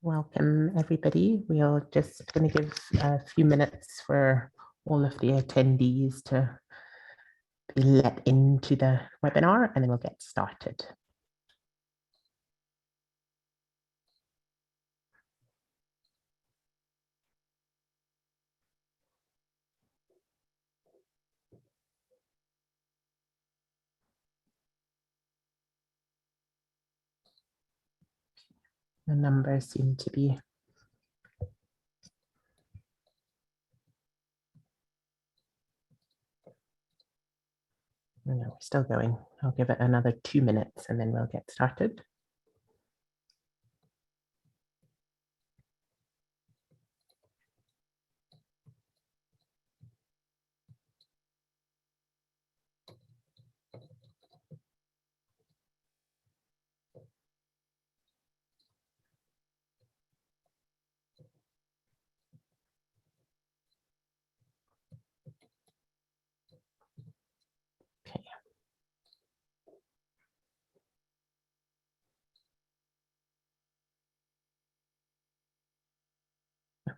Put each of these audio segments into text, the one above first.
Welcome, everybody. We're just going to give a few minutes for all of the attendees to be let into the webinar, and then we'll get started. The numbers seem to be no, we're still going. I'll give it another 2 minutes and then we'll get started.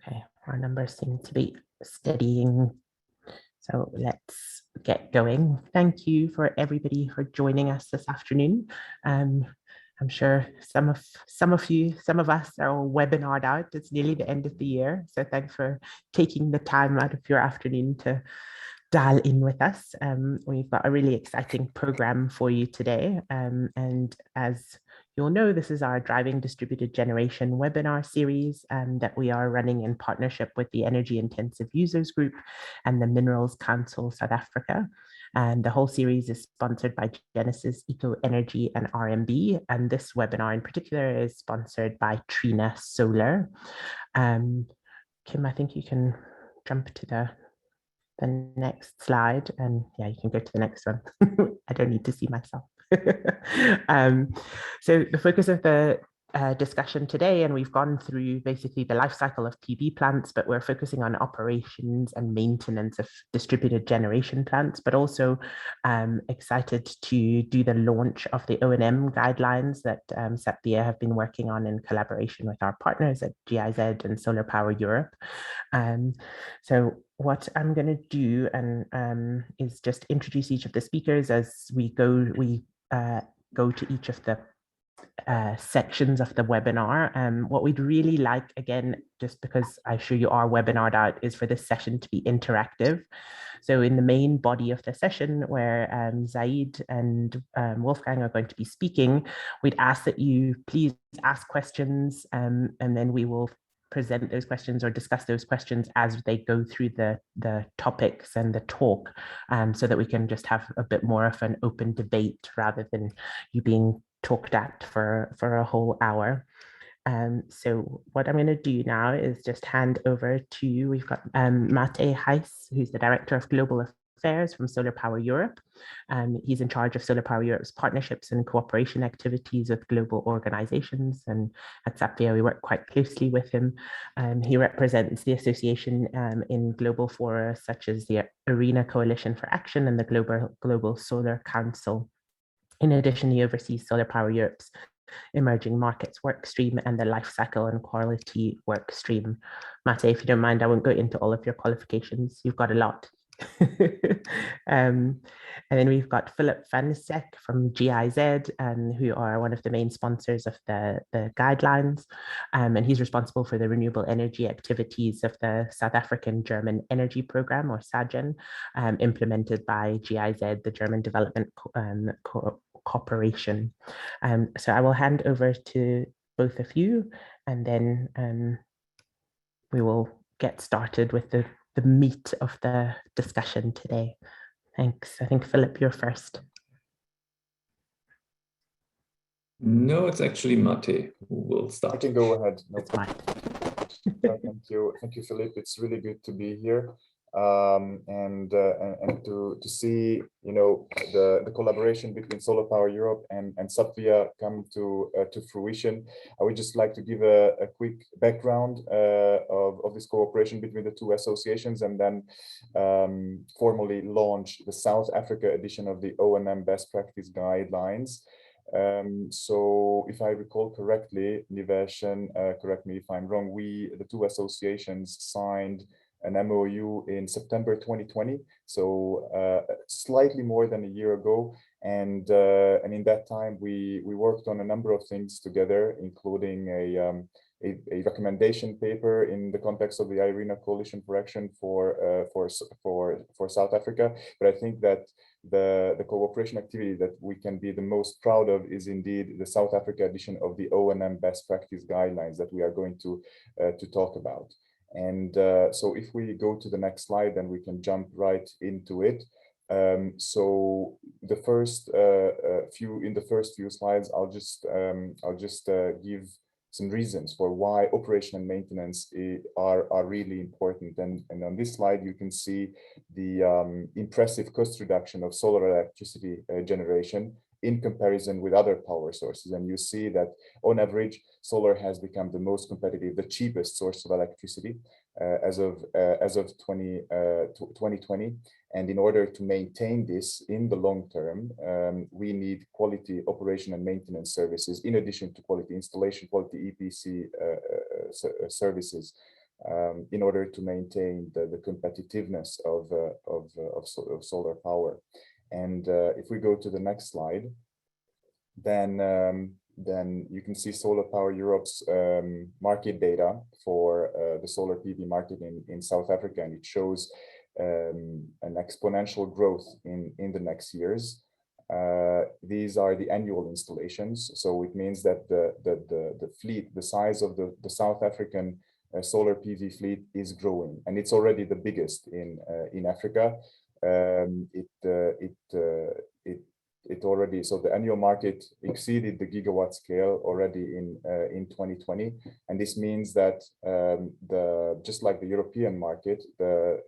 Okay, our numbers seem to be steadying. So let's get going. Thank you for everybody for joining us this afternoon. I'm sure some of us are all webinared out. It's nearly the end of the year. So thanks for taking the time out of your afternoon to dial in with us. We've got a really exciting program for you today. And as you'll know, this is our Driving Distributed Generation webinar series that we are running in partnership with the Energy Intensive Users Group and the Minerals Council South Africa. And the whole series is sponsored by Genesis Eco Energy and RMB. And this webinar in particular is sponsored by Trina Solar. Kim, I think you can jump to the next slide, and yeah, you can go to the next one. I don't need to see myself. So the focus of the discussion today, and we've gone through basically the life cycle of PV plants, but we're focusing on operations and maintenance of distributed generation plants, but also excited to do the launch of the O&M guidelines that SAPVIA have been working on in collaboration with our partners at GIZ and Solar Power Europe. So what I'm going to do is just introduce each of the speakers as we go to each of the sections of the webinar. What we'd really like, again, just because I'm sure you are webinared out, is for this session to be interactive. So in the main body of the session, where Zaid and Wolfgang are going to be speaking, we'd ask that you please ask questions, and then we will present those questions or discuss those questions as they go through the topics and the talk, so that we can just have a bit more of an open debate rather than you being talked at for a whole hour. So what I'm going to do now is just hand over to, we've got Mate Heiss, who's the Director of Global Affairs from Solar Power Europe. He's in charge of Solar Power Europe's partnerships and cooperation activities with global organizations, and at SAPVIA we work quite closely with him. He represents the association in global fora such as the Arena Coalition for Action and the Global Solar Council. In addition, he oversees Solar Power Europe's Emerging Markets workstream and the Life Cycle and Quality workstream. Mate, if you don't mind, I won't go into all of your qualifications. You've got a lot. And then we've got Philip van Sek from GIZ, who are one of the main sponsors of the guidelines. And he's responsible for the renewable energy activities of the South African German Energy Program, or SAGEN, implemented by GIZ, the German Development Corporation. So I will hand over to both of you, and then we will get started with the meat of the discussion today. Thanks. I think, Philip, you're first. No, it's actually Mate who will start. I can go ahead. No It's Mate. Thank you, Philip. It's really good to be here. And to see, you know, the collaboration between Solar Power Europe and SAPVIA come to fruition. I would just like to give a quick background of this cooperation between the two associations, and then formally launch the South Africa edition of the O&M Best Practice Guidelines. So if I recall correctly, Nivesh, correct me if I'm wrong, the two associations signed an MOU in September 2020, so slightly more than a year ago. And in that time, we worked on a number of things together, including a recommendation paper in the context of the IRENA Coalition for Action for South Africa. But I think that the cooperation activity that we can be the most proud of is indeed the South Africa edition of the O&M best practice guidelines that we are going to talk about. And so if we go to the next slide, then we can jump right into it. So the first few slides, I'll just give some reasons for why operation and maintenance are really important. And on this slide, you can see the impressive cost reduction of solar electricity generation in comparison with other power sources. And you see that on average, solar has become the most competitive, the cheapest source of electricity as of 2020. And in order to maintain this in the long term, we need quality operation and maintenance services, in addition to quality installation, quality EPC services, in order to maintain the competitiveness of solar power. And if we go to the next slide, then you can see Solar Power Europe's market data for the solar PV market in South Africa, and it shows an exponential growth in the next years. These are the annual installations, so it means that the fleet, the size of the South African solar PV fleet is growing, and it's already the biggest in Africa. So the annual market exceeded the gigawatt scale already in 2020, and this means that just like the European market, the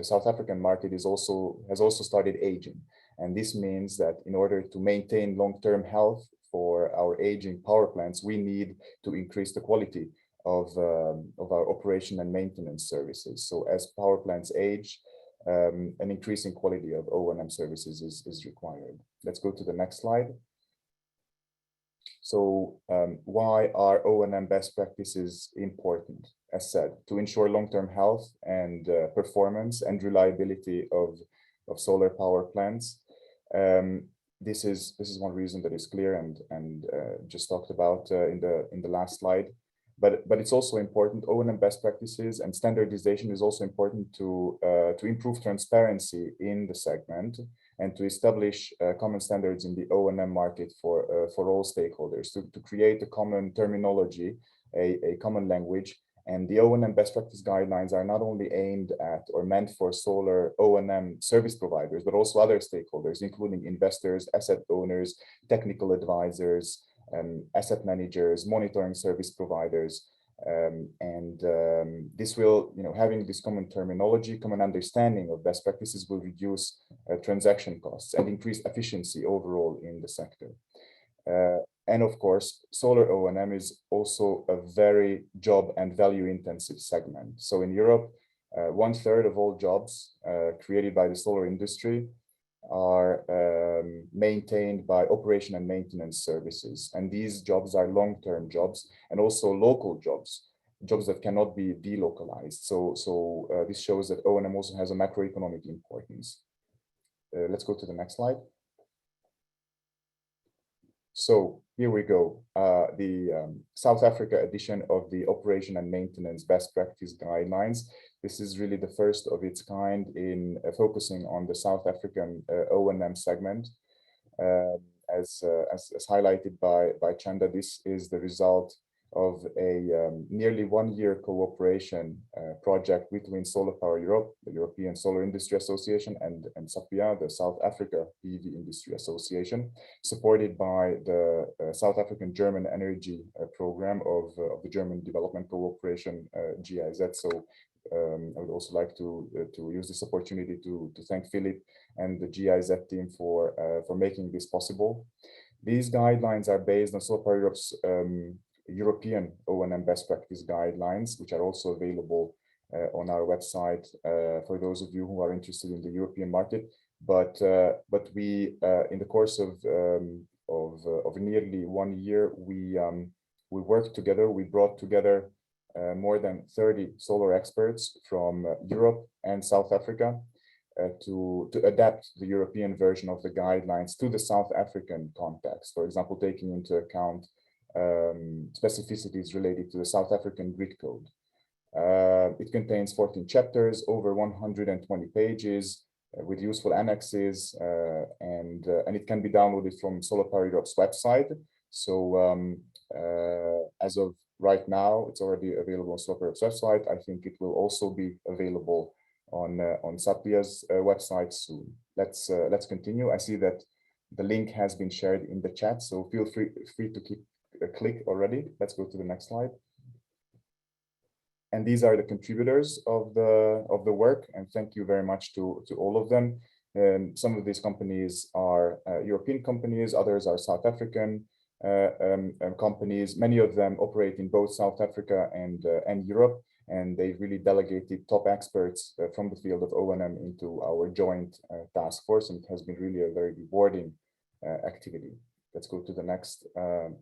South African market has also started aging, and this means that in order to maintain long-term health for our aging power plants, we need to increase the quality of our operation and maintenance services. So as power plants age, an increasing quality of O&M services is required. Let's go to the next slide. So why are O&M best practices important? As said, to ensure long-term health and performance and reliability of solar power plants. This is one reason that is clear and just talked about in the last slide. But it's also important. O&M best practices and standardization is also important to improve transparency in the segment and to establish common standards in the O&M market for all stakeholders, to create a common terminology, a common language. And the O&M best practice guidelines are not only aimed at or meant for solar O&M service providers, but also other stakeholders, including investors, asset owners, technical advisors, asset managers, monitoring service providers, this will, having this common terminology, common understanding of best practices will reduce transaction costs and increase efficiency overall in the sector. And of course, solar O&M is also a very job and value intensive segment. So in Europe, 1/3 of all jobs created by the solar industry are maintained by operation and maintenance services. And these jobs are long-term jobs and also local jobs that cannot be delocalized. So this shows that O&M also has a macroeconomic importance. Let's go to the next slide. So here we go, the South Africa edition of the Operation and Maintenance Best Practice Guidelines. This is really the first of its kind in focusing on the South African O&M segment. As highlighted by Chanda, this is the result of a nearly 1-year cooperation project between Solar Power Europe, the European Solar Industry Association, and SAPIA, the South Africa PV Industry Association, supported by the South African German Energy Program of the German Development Cooperation, GIZ. So I would also like to use this opportunity to thank Philip and the GIZ team for making this possible. These guidelines are based on Solar Power Europe's European O&M best practice guidelines, which are also available on our website for those of you who are interested in the European market. But we, in the course of of nearly 1 year, we worked together. We brought together more than 30 solar experts from Europe and South Africa to adapt the European version of the guidelines to the South African context. For example, taking into account specificities related to the South African grid code. It contains 14 chapters, over 120 pages, with useful annexes, and it can be downloaded from Solar Power Europe's website. So as of right now, it's already available on Solar Power Europe's website. I think it will also be available on Satvia's website soon. Let's continue. I see that the link has been shared in the chat, so feel free to keep a click already. Let's go to the next slide. And these are the contributors of the work, and thank you very much to all of them. Some of these companies are European companies, others are South African companies. Many of them operate in both South Africa and Europe, and they really delegated top experts from the field of O&M into our joint task force, and it has been really a very rewarding activity. Let's go to the next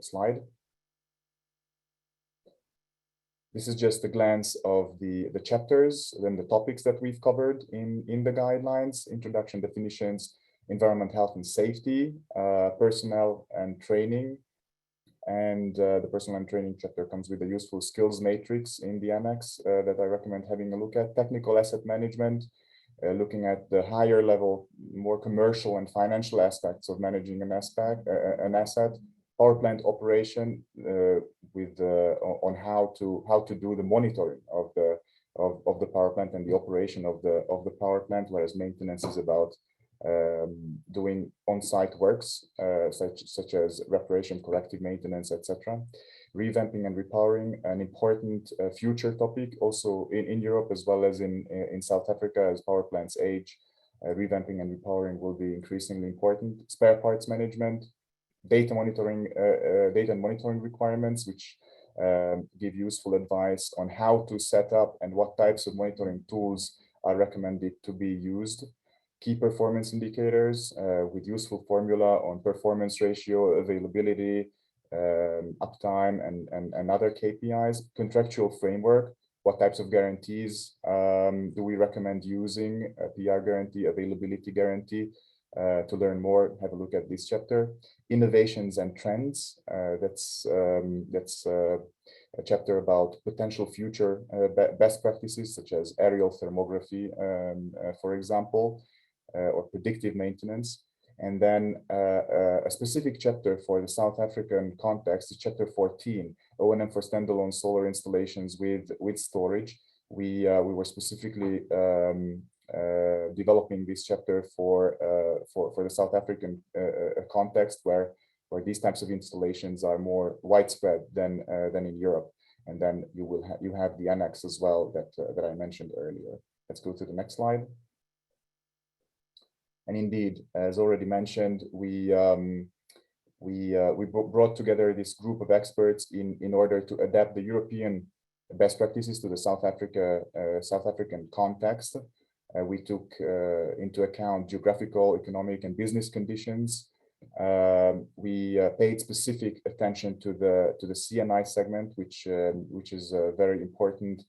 slide. This is just a glance of the chapters, then the topics that we've covered in the guidelines: introduction, definitions, environment, health and safety, personnel and training. And the personnel and training chapter comes with a useful skills matrix in the annex that I recommend having a look at. Technical asset management, looking at the higher level, more commercial and financial aspects of managing an asset. Power plant operation on how to do the monitoring of the power plant and the operation of the power plant, whereas maintenance is about doing on-site works such as reparation, corrective maintenance, etc. Revamping and repowering, an important future topic also in Europe as well as in South Africa as power plants age. Revamping and repowering will be increasingly important. Spare parts management, data and monitoring requirements, which give useful advice on how to set up and what types of monitoring tools are recommended to be used. Key performance indicators with useful formula on performance ratio, availability, uptime, and other KPIs. Contractual framework, what types of guarantees do we recommend using? A PR guarantee, availability guarantee. To learn more, have a look at this chapter. Innovations and trends, that's a chapter about potential future best practices such as aerial thermography, for example, or predictive maintenance. And then a specific chapter for the South African context is chapter 14, O&M for standalone solar installations with storage. We were specifically developing this chapter for the South African context, where these types of installations are more widespread than in Europe. And then you have the annex as well that I mentioned earlier. Let's go to the next slide. And indeed, as already mentioned, we brought together this group of experts in order to adapt the European best practices to the South African context. We took into account geographical, economic, and business conditions. We paid specific attention to the CNI segment, which is a very important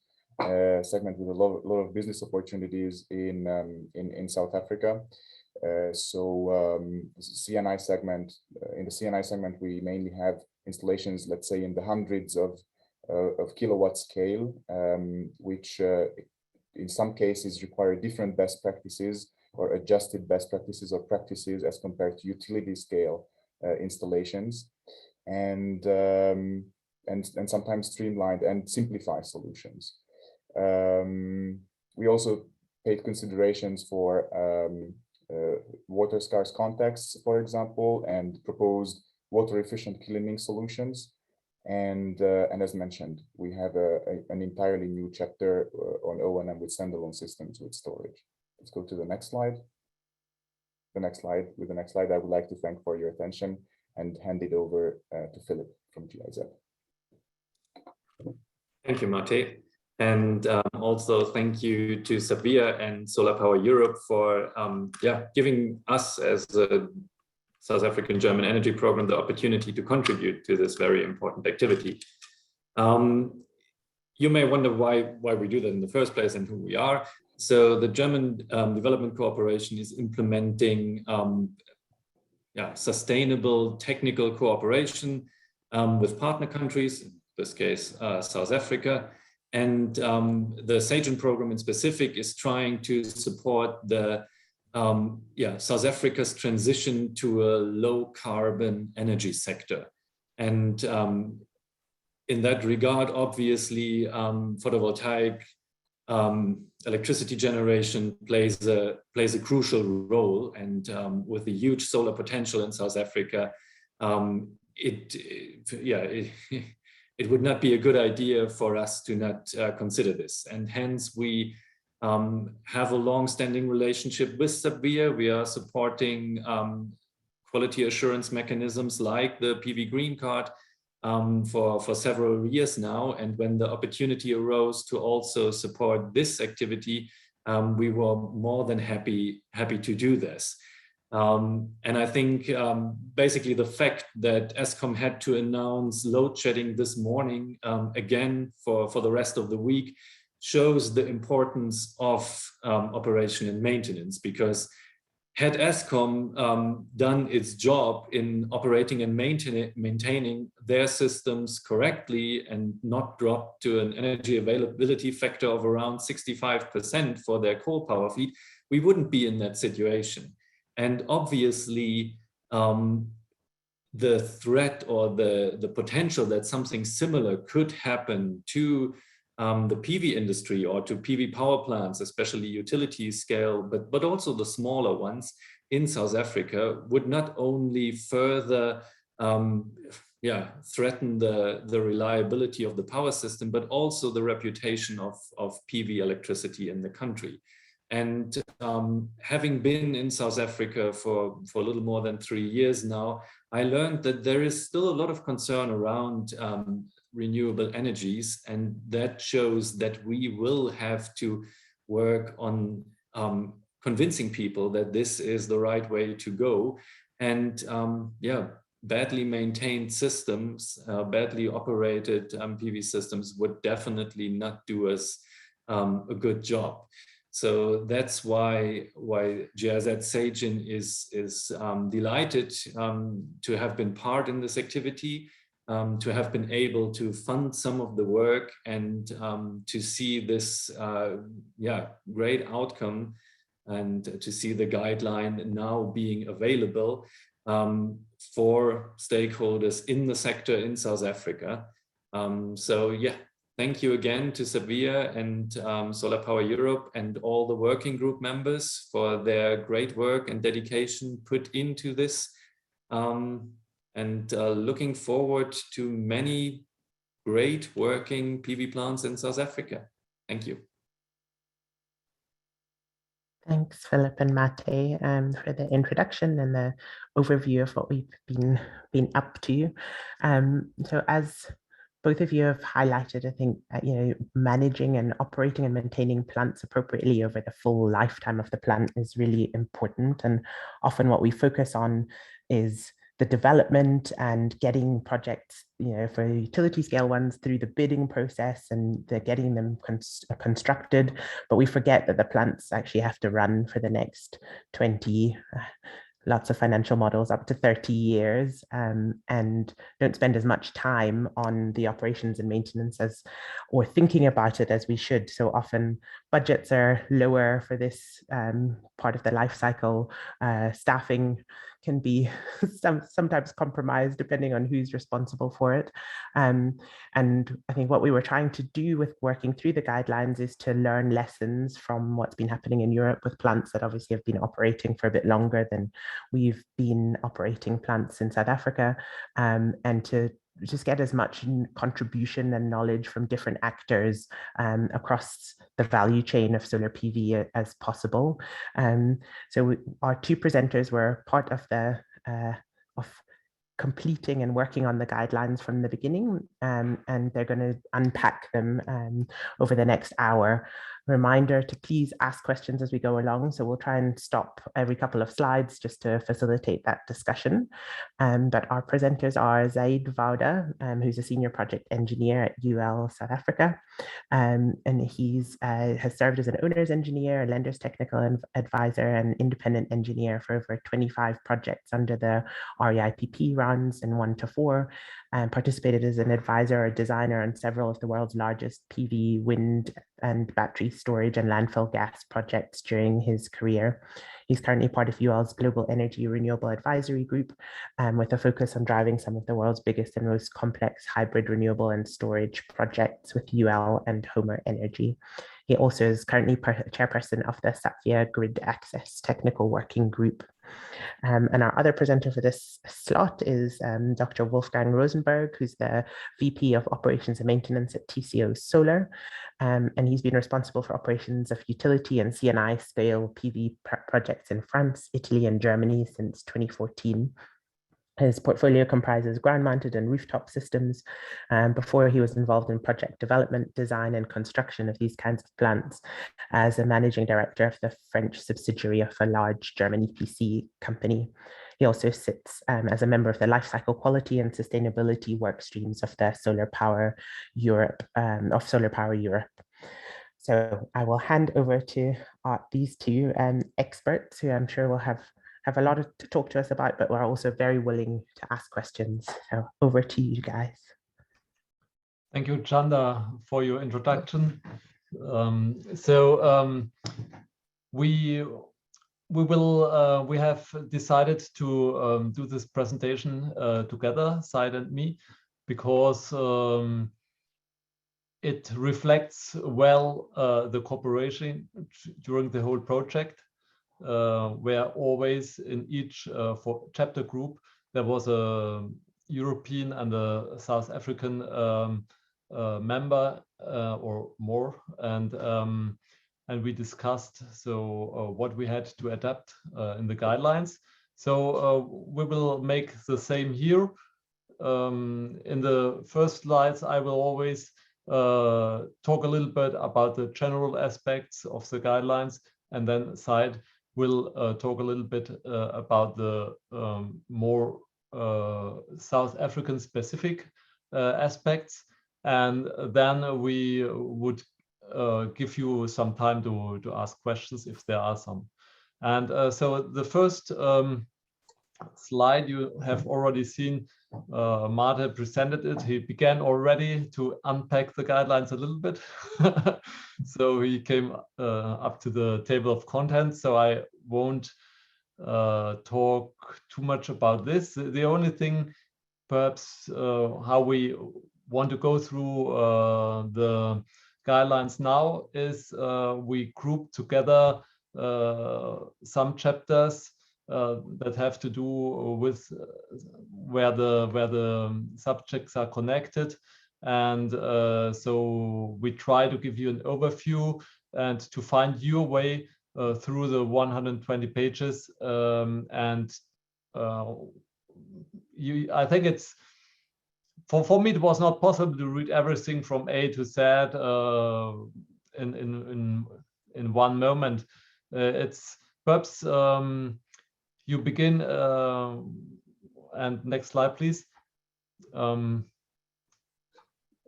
segment with a lot of business opportunities in South Africa. CNI segment, in the CNI segment, we mainly have installations, let's say, in the hundreds of kilowatt scale, which in some cases require different best practices or adjusted best practices or practices as compared to utility scale installations, and sometimes streamlined and simplified solutions. We also paid considerations for water scarce contexts, for example, and proposed water efficient cleaning solutions. And as mentioned, we have an entirely new chapter on O&M with standalone systems with storage. Let's go to the next slide. With the next slide, I would like to thank for your attention and hand it over to Philip from GIZ. Thank you, Mate. And also thank you to Satvia and Solar Power Europe for giving us as a South African-German energy program the opportunity to contribute to this very important activity. You may wonder why we do that in the first place and who we are. So the German Development Cooperation is implementing sustainable technical cooperation with partner countries, in this case, South Africa. And the SAGEN program in specific is trying to support the South Africa's transition to a low carbon energy sector. And in that regard, obviously, photovoltaic electricity generation plays a crucial role. And with the huge solar potential in South Africa, it would not be a good idea for us to not consider this. And hence we have a long-standing relationship with Sabia. We are supporting quality assurance mechanisms like the PV Green Card for several years now. And when the opportunity arose to also support this activity, we were more than happy to do this. And I think basically the fact that Eskom had to announce load shedding this morning again for the rest of the week shows the importance of operation and maintenance, because had Eskom done its job in operating and maintaining their systems correctly and not dropped to an energy availability factor of around 65% for their coal power fleet, we wouldn't be in that situation. And obviously, the threat or the potential that something similar could happen to the PV industry or to PV power plants, especially utility scale, but also the smaller ones in South Africa, would not only further threaten the reliability of the power system, but also the reputation of PV electricity in the country. And having been in South Africa for a little more than 3 years now, I learned that there is still a lot of concern around renewable energies, and that shows that we will have to work on convincing people that this is the right way to go. And badly maintained systems, badly operated PV systems would definitely not do us a good job. So that's why GIZ SAGEN is delighted to have been part in this activity, to have been able to fund some of the work, and to see this great outcome, and to see the guideline now being available for stakeholders in the sector in South Africa. Thank you again to Sabia and Solar Power Europe and all the working group members for their great work and dedication put into this. Looking forward to many great working PV plants in South Africa. Thank you. Thanks, Philip and Mate, for the introduction and the overview of what we've been up to. So as both of you have highlighted, I think managing and operating and maintaining plants appropriately over the full lifetime of the plant is really important. And often what we focus on is the development and getting projects, for utility scale ones, through the bidding process and getting them constructed. But we forget that the plants actually have to run for the next 20 lots of financial models up to 30 years, and don't spend as much time on the operations and maintenance or thinking about it as we should. So often budgets are lower for this part of the life cycle. Staffing can be sometimes compromised depending on who's responsible for it. And I think what we were trying to do with working through the guidelines is to learn lessons from what's been happening in Europe with plants that obviously have been operating for a bit longer than we've been operating plants in South Africa, and to just get as much contribution and knowledge from different actors across the value chain of solar PV as possible. So our two presenters were part of the of completing and working on the guidelines from the beginning, and they're going to unpack them over the next hour. Reminder to please ask questions as we go along. So we'll try and stop every couple of slides just to facilitate that discussion. But our presenters are Zaid Vauda, who's a senior project engineer at UL South Africa. And he's has served as an owner's engineer, a lender's technical advisor, and independent engineer for over 25 projects under the REIPP rounds in 1 to 4, and participated as an advisor or designer on several of the world's largest PV, wind, and battery storage and landfill gas projects during his career. He's currently part of UL's Global Energy Renewable Advisory Group, with a focus on driving some of the world's biggest and most complex hybrid renewable and storage projects with UL and Homer Energy. He also is currently chairperson of the Satvia Grid Access Technical Working Group. And our other presenter for this slot is Dr. Wolfgang Rosenberg, who's the VP of Operations and Maintenance at TCO Solar. And he's been responsible for operations of utility and CNI scale PV projects in France, Italy, and Germany since 2014. His portfolio comprises ground-mounted and rooftop systems. Before he was involved in project development, design, and construction of these kinds of plants as a managing director of the French subsidiary of a large German EPC company. He also sits as a member of the lifecycle quality and sustainability work streams of the Solar Power Europe. So I will hand over to these two experts, who I'm sure will have a lot to talk to us about, but we're also very willing to ask questions. So over to you guys. Thank you, Chanda, for your introduction. We have decided to do this presentation together, Zaid and me, because it reflects well the cooperation during the whole project. Where always in each chapter group there was a European and a South African member or more, and we discussed what we had to adapt in the guidelines. So we will make the same here. In the first slides, I will always talk a little bit about the general aspects of the guidelines, and then Zaid will talk a little bit about the more South African specific aspects, and then we would give you some time to ask questions if there are some. And so the first slide you have already seen, Mate presented it. He began already to unpack the guidelines a little bit. So he came up to the table of contents, so I won't talk too much about this. The only thing, perhaps, how we want to go through the guidelines now is we group together some chapters that have to do with where the subjects are connected, and so we try to give you an overview and to find your way through the 120 pages, and I think it's for me it was not possible to read everything from A to Z in one moment. It's perhaps you begin, and next slide, please.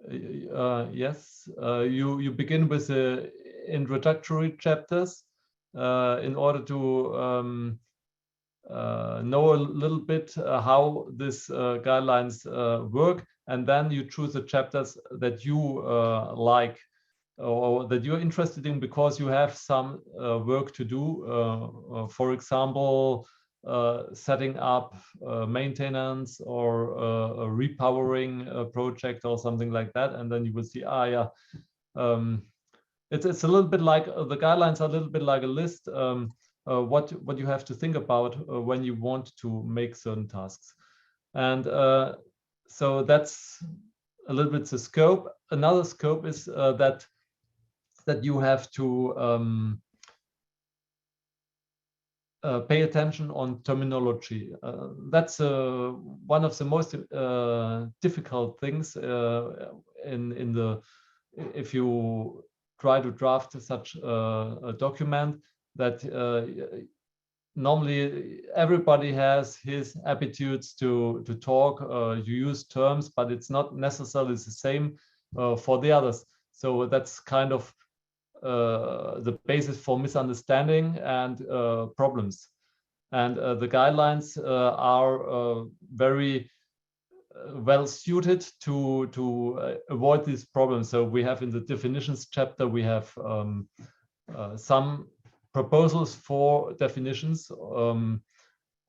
Yes, you begin with the introductory chapters in order to know a little bit how these guidelines work, and then you choose the chapters that you like or that you're interested in because you have some work to do. For example, setting up maintenance or a repowering project or something like that, and then you will see, it's a little bit like the guidelines are a little bit like a list, what you have to think about when you want to make certain tasks. And so that's a little bit the scope. Another scope is that you have to pay attention on terminology. That's one of the most difficult things if you try to draft such a document that normally everybody has his attitudes to talk. You use terms, but it's not necessarily the same for the others. So that's kind of the basis for misunderstanding and problems. And the guidelines are very well suited to avoid these problems. So we have in the definitions chapter, we have some proposals for definitions,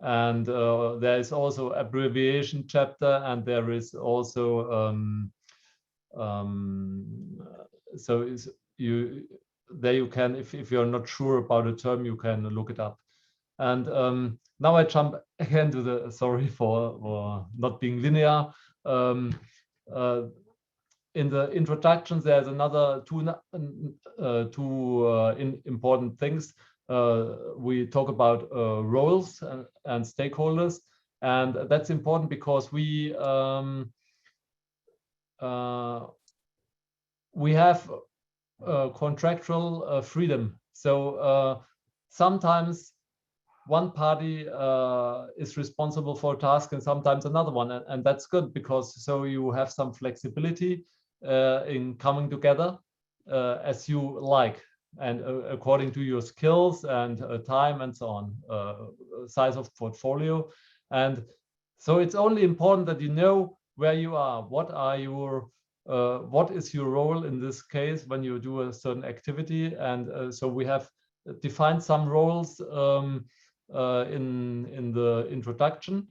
and there is also abbreviation chapter, and there is also so there you can, if you're not sure about a term, you can look it up. And now I jump again to the, sorry for not being linear. In the introductions, there's another two important things. We talk about roles and stakeholders, and that's important because we have contractual freedom. So sometimes one party is responsible for a task and sometimes another one, and that's good because so you have some flexibility in coming together as you like and according to your skills and time and so on, size of portfolio. And so it's only important that you know where you are, what are your what is your role in this case when you do a certain activity. And so we have defined some roles in the introduction,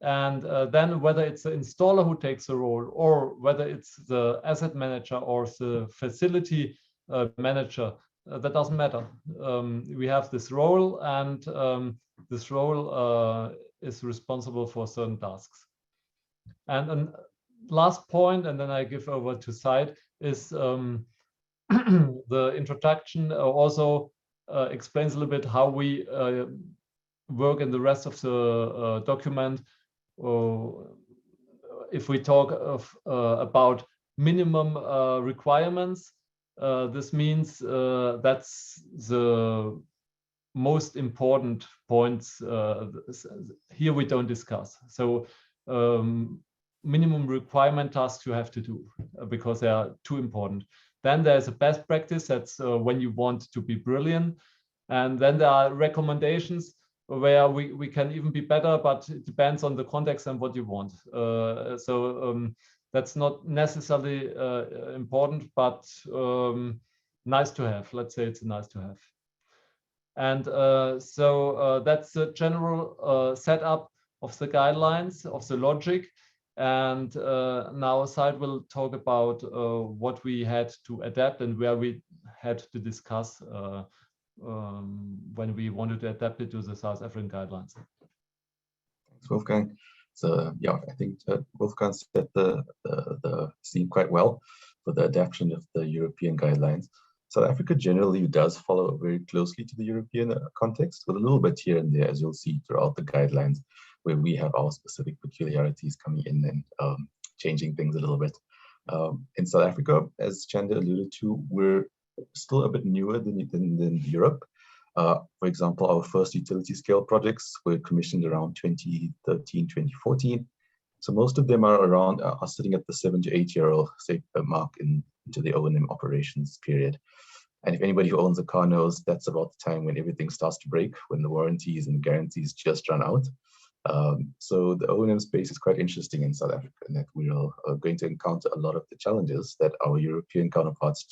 and then whether it's the installer who takes a role or whether it's the asset manager or the facility manager, that doesn't matter. We have this role, and this role is responsible for certain tasks. And last point, and then I give over to Said, is the introduction also explains a little bit how we work in the rest of the document. If we talk about minimum requirements, this means that's the most important points. Here we don't discuss. So minimum requirement tasks you have to do because they are too important. Then there's a best practice, that's when you want to be brilliant. And then there are recommendations where we can even be better, but it depends on the context and what you want. So that's not necessarily important, but nice to have. Let's say it's nice to have. And so that's the general setup of the guidelines, of the logic. And now Said will talk about what we had to adapt and where we had to discuss when we wanted to adapt it to the South African guidelines. Thanks, Wolfgang. So yeah, I think Wolfgang set the scene quite well for the adaptation of the European guidelines. South Africa generally does follow very closely to the European context, with a little bit here and there, as you'll see throughout the guidelines, where we have our specific peculiarities coming in and changing things a little bit. In South Africa, as Chanda alluded to, we're still a bit newer than Europe. For example, our first utility scale projects were commissioned around 2013, 2014. So most of them are sitting at the 7 to 8 year old mark into the O&M operations period. And if anybody who owns a car knows, that's about the time when everything starts to break, when the warranties and guarantees just run out. So the O&M space is quite interesting in South Africa, and that we are going to encounter a lot of the challenges that our European counterparts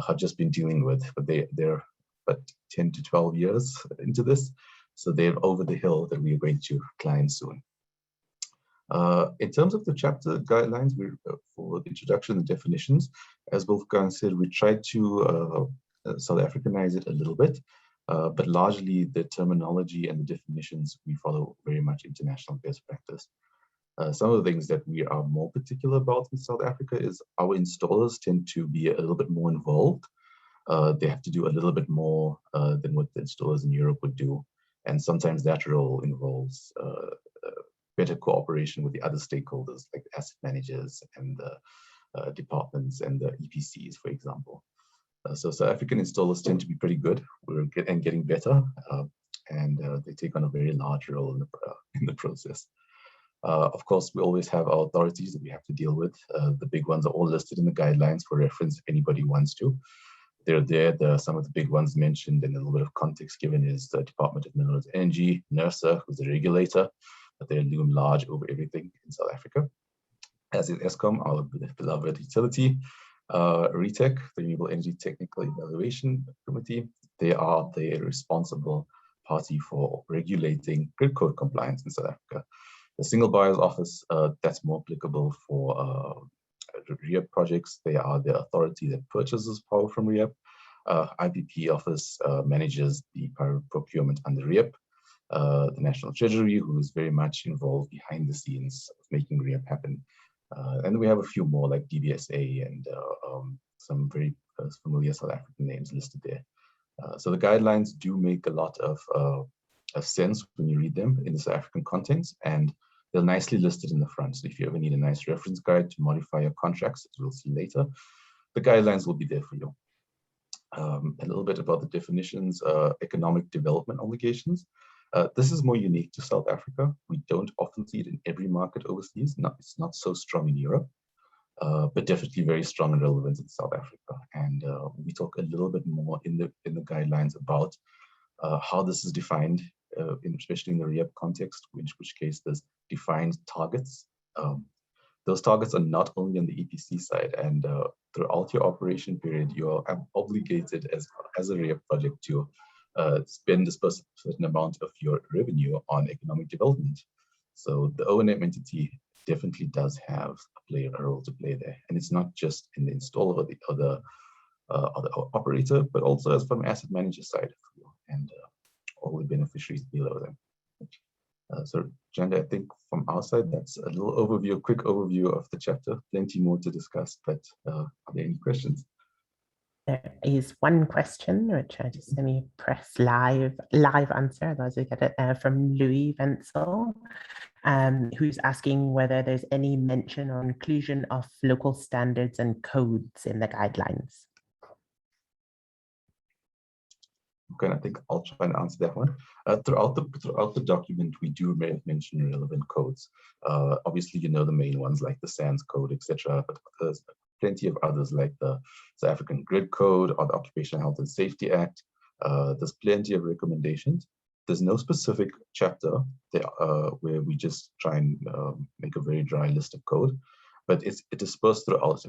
have just been dealing with. But they're but 10 to 12 years into this, so they're over the hill that we are going to climb soon. In terms of the chapter guidelines, for the introduction and definitions, as Wolfgang said, we tried to South Africanize it a little bit, but largely the terminology and the definitions, we follow very much international best practice. Some of the things that we are more particular about in South Africa is our installers tend to be a little bit more involved. They have to do a little bit more than what the installers in Europe would do. And sometimes that role involves better cooperation with the other stakeholders, like the asset managers and the departments and the EPCs, for example. So South African installers tend to be pretty good. We're getting better, and they take on a very large role in the process. Of course, we always have our authorities that we have to deal with. The big ones are all listed in the guidelines for reference if anybody wants to. They're there. Some of the big ones mentioned, and a little bit of context given is the Department of Minerals and Energy, NERSA, who's the regulator, but they loom large over everything in South Africa. As is Eskom, our beloved utility, RETEC, the Renewable Energy Technical Evaluation Committee, they are the responsible party for regulating grid code compliance in South Africa. The Single Buyers Office, that's more applicable for REAP projects. They are the authority that purchases power from REAP. IPP Office manages the procurement under REAP. The National Treasury, who is very much involved behind the scenes of making REAP happen. And we have a few more like DBSA and some very familiar South African names listed there. So the guidelines do make a lot of sense when you read them in the South African context, and they're nicely listed in the front. So if you ever need a nice reference guide to modify your contracts, as we'll see later, the guidelines will be there for you. A little bit about the definitions, economic development obligations. This is more unique to South Africa. We don't often see it in every market overseas. It's not so strong in Europe, but definitely very strong and relevant in South Africa. And we talk a little bit more in the guidelines about how this is defined, especially in the REAP context, in which case there's defined targets. Those targets are not only on the EPC side, and throughout your operation period, you are obligated as a REAP project to spend a certain amount of your revenue on economic development. So the O&M entity definitely does have a role to play there, and it's not just in the installer or the operator, but also as from asset manager side, and all the beneficiaries below them. So, Janda, I think from our side, that's a little overview, a quick overview of the chapter. Plenty more to discuss, but are there any questions? There is one question, which I just let me press live answer, otherwise I get it, from Louis Wenzel, who's asking whether there's any mention or inclusion of local standards and codes in the guidelines. Okay, I think I'll try and answer that one. Throughout the document, we do mention relevant codes. Obviously, you know the main ones like the SANS code, etc. But there's plenty of others like the South African Grid Code or the Occupational Health and Safety Act. There's plenty of recommendations. There's no specific chapter there, where we just try and make a very dry list of code, but it's dispersed throughout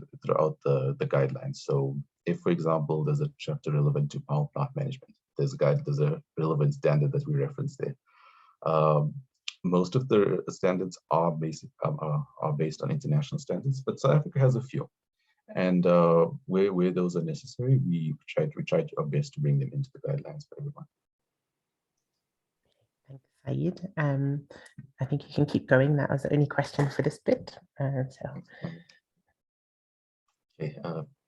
the guidelines. So if, for example, there's a chapter relevant to power plant management, there's a relevant standard that we reference there. Most of the standards are based on international standards, but South Africa has a few. And where those are necessary, we try our best to bring them into the guidelines for everyone. Thanks, Saeed. I think you can keep going. That was the only question for this bit. Okay,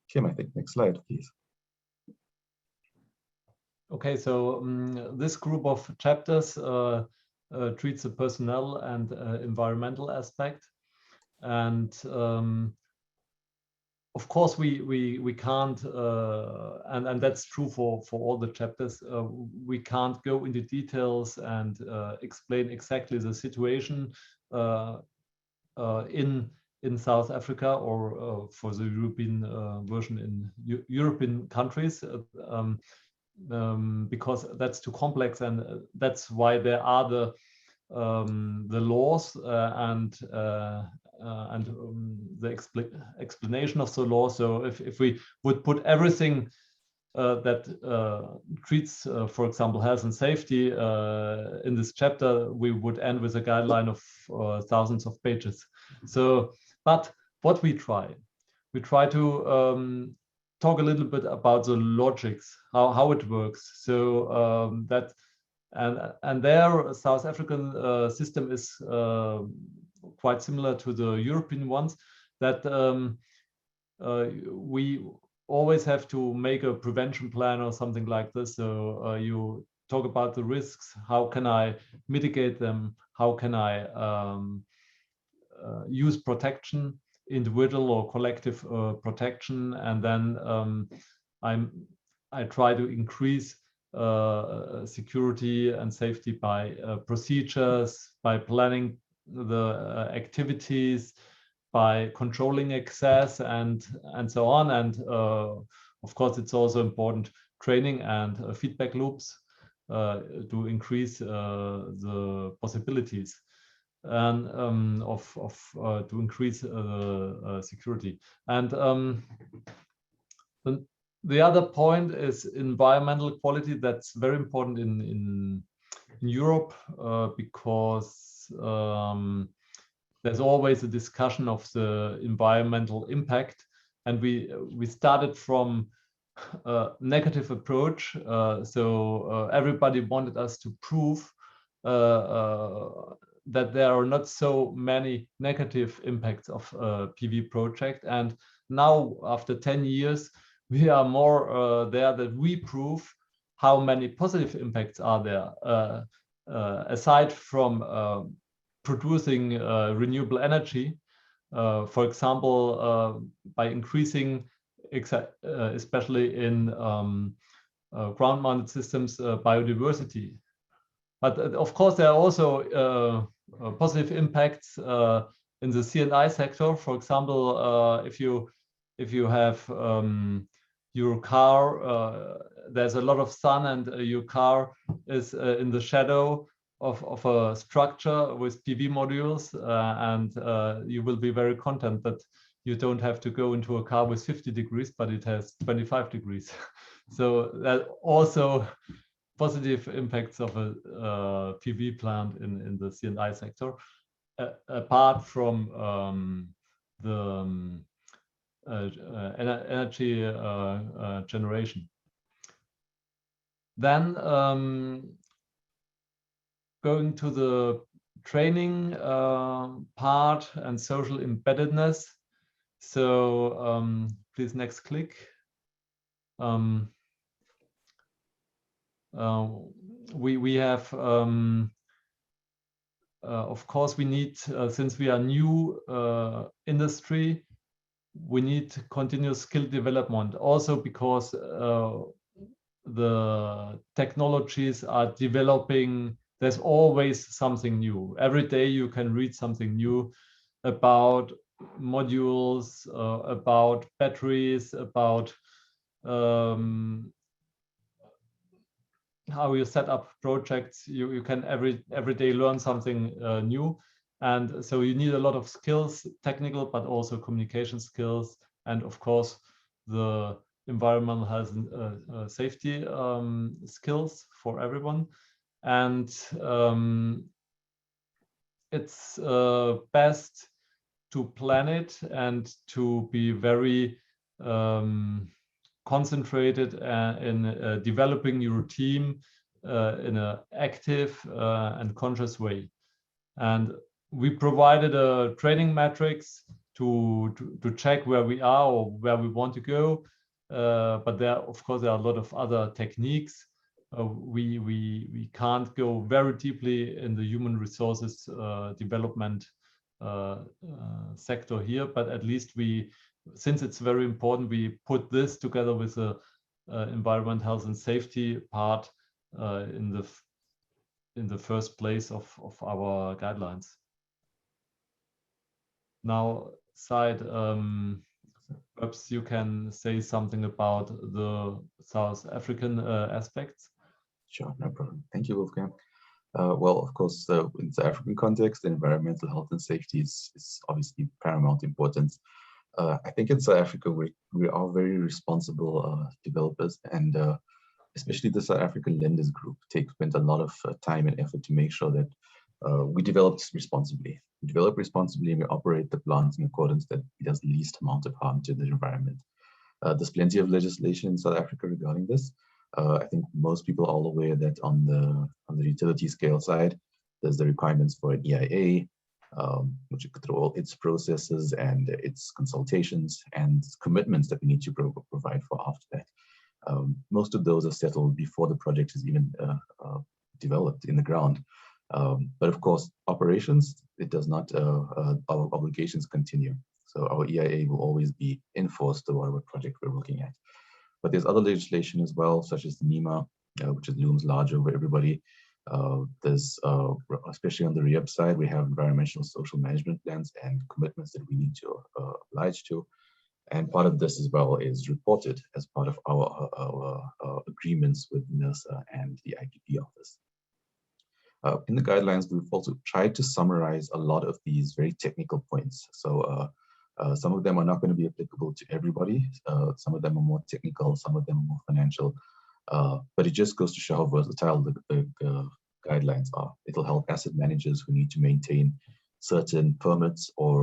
Kim, I think next slide, please. Okay, so this group of chapters treats the personnel and environmental aspect, and of course we can't, and that's true for all the chapters. We can't go into details and explain exactly the situation in South Africa or for the European version in European countries. Because that's too complex, and that's why there are the laws and the explanation of the law. So if we would put everything that treats, for example, health and safety in this chapter, we would end with a guideline of thousands of pages. So, but what we try to talk a little bit about the logics, how it works. So that and their South African system is quite similar to the European ones. That we always have to make a prevention plan or something like this. So you talk about the risks. How can I mitigate them? How can I use protection? Individual or collective protection, and then I try to increase security and safety by procedures, by planning the activities, by controlling access, and so on. And of course, it's also important training and feedback loops to increase the possibilities and to increase security. And the other point is environmental quality. That's very important in Europe because there's always a discussion of the environmental impact, and we started from a negative approach. So everybody wanted us to prove that there are not so many negative impacts of a PV project. And now, after 10 years, we are more there that we prove how many positive impacts are there, aside from producing renewable energy, for example, by increasing, especially in ground-mounted systems, biodiversity. But of course, there are also positive impacts in the C&I sector. For example, if you have your car, there's a lot of sun, and your car is in the shadow of a structure with PV modules, and you will be very content that you don't have to go into a car with 50 degrees, but it has 25 degrees. So that also positive impacts of a PV plant in the C&I sector, apart from the energy generation. Then going to the training part and social embeddedness. So please, next click. We have, of course, we need, since we are new industry, we need continuous skill development. Also because the technologies are developing, there's always something new. Every day you can read something new about modules, about batteries, about how you set up projects. You can every day learn something new. And so you need a lot of skills, technical, but also communication skills. And of course, the environmental health and safety skills for everyone. And it's best to plan it and to be very concentrated in developing your team in an active and conscious way. And we provided a training matrix to check where we are or where we want to go. But there, of course, there are a lot of other techniques. We can't go very deeply in the human resources development sector here, but at least since it's very important, we put this together with the environment, health and safety part in the first place of our guidelines. Now, Said, perhaps you can say something about the South African aspects. Sure, no problem. Thank you, Wolfgang. Well, of course, in the African context, environmental health and safety is obviously paramount importance. I think in South Africa, we are very responsible developers, and especially the South African lenders group spent a lot of time and effort to make sure that we develop responsibly. We develop responsibly and we operate the plants in accordance that it does the least amount of harm to the environment. There's plenty of legislation in South Africa regarding this. I think most people are all aware that on the utility scale side, there's the requirements for an EIA, which go through all its processes and its consultations and commitments that we need to provide for after that. Most of those are settled before the project is even developed in the ground. But of course, operations, it does not, our obligations continue. So our EIA will always be enforced to whatever project we're looking at. But there's other legislation as well, such as the NEMA, which looms large over everybody. There's, especially on the REAP side, we have environmental social management plans and commitments that we need to oblige to. And part of this as well is reported as part of our agreements with NERSA and the IPP office. In the guidelines, we've also tried to summarize a lot of these very technical points. So some of them are not going to be applicable to everybody. Some of them are more technical, some of them are more financial. But it just goes to show how versatile the guidelines are. It'll help asset managers who need to maintain certain permits or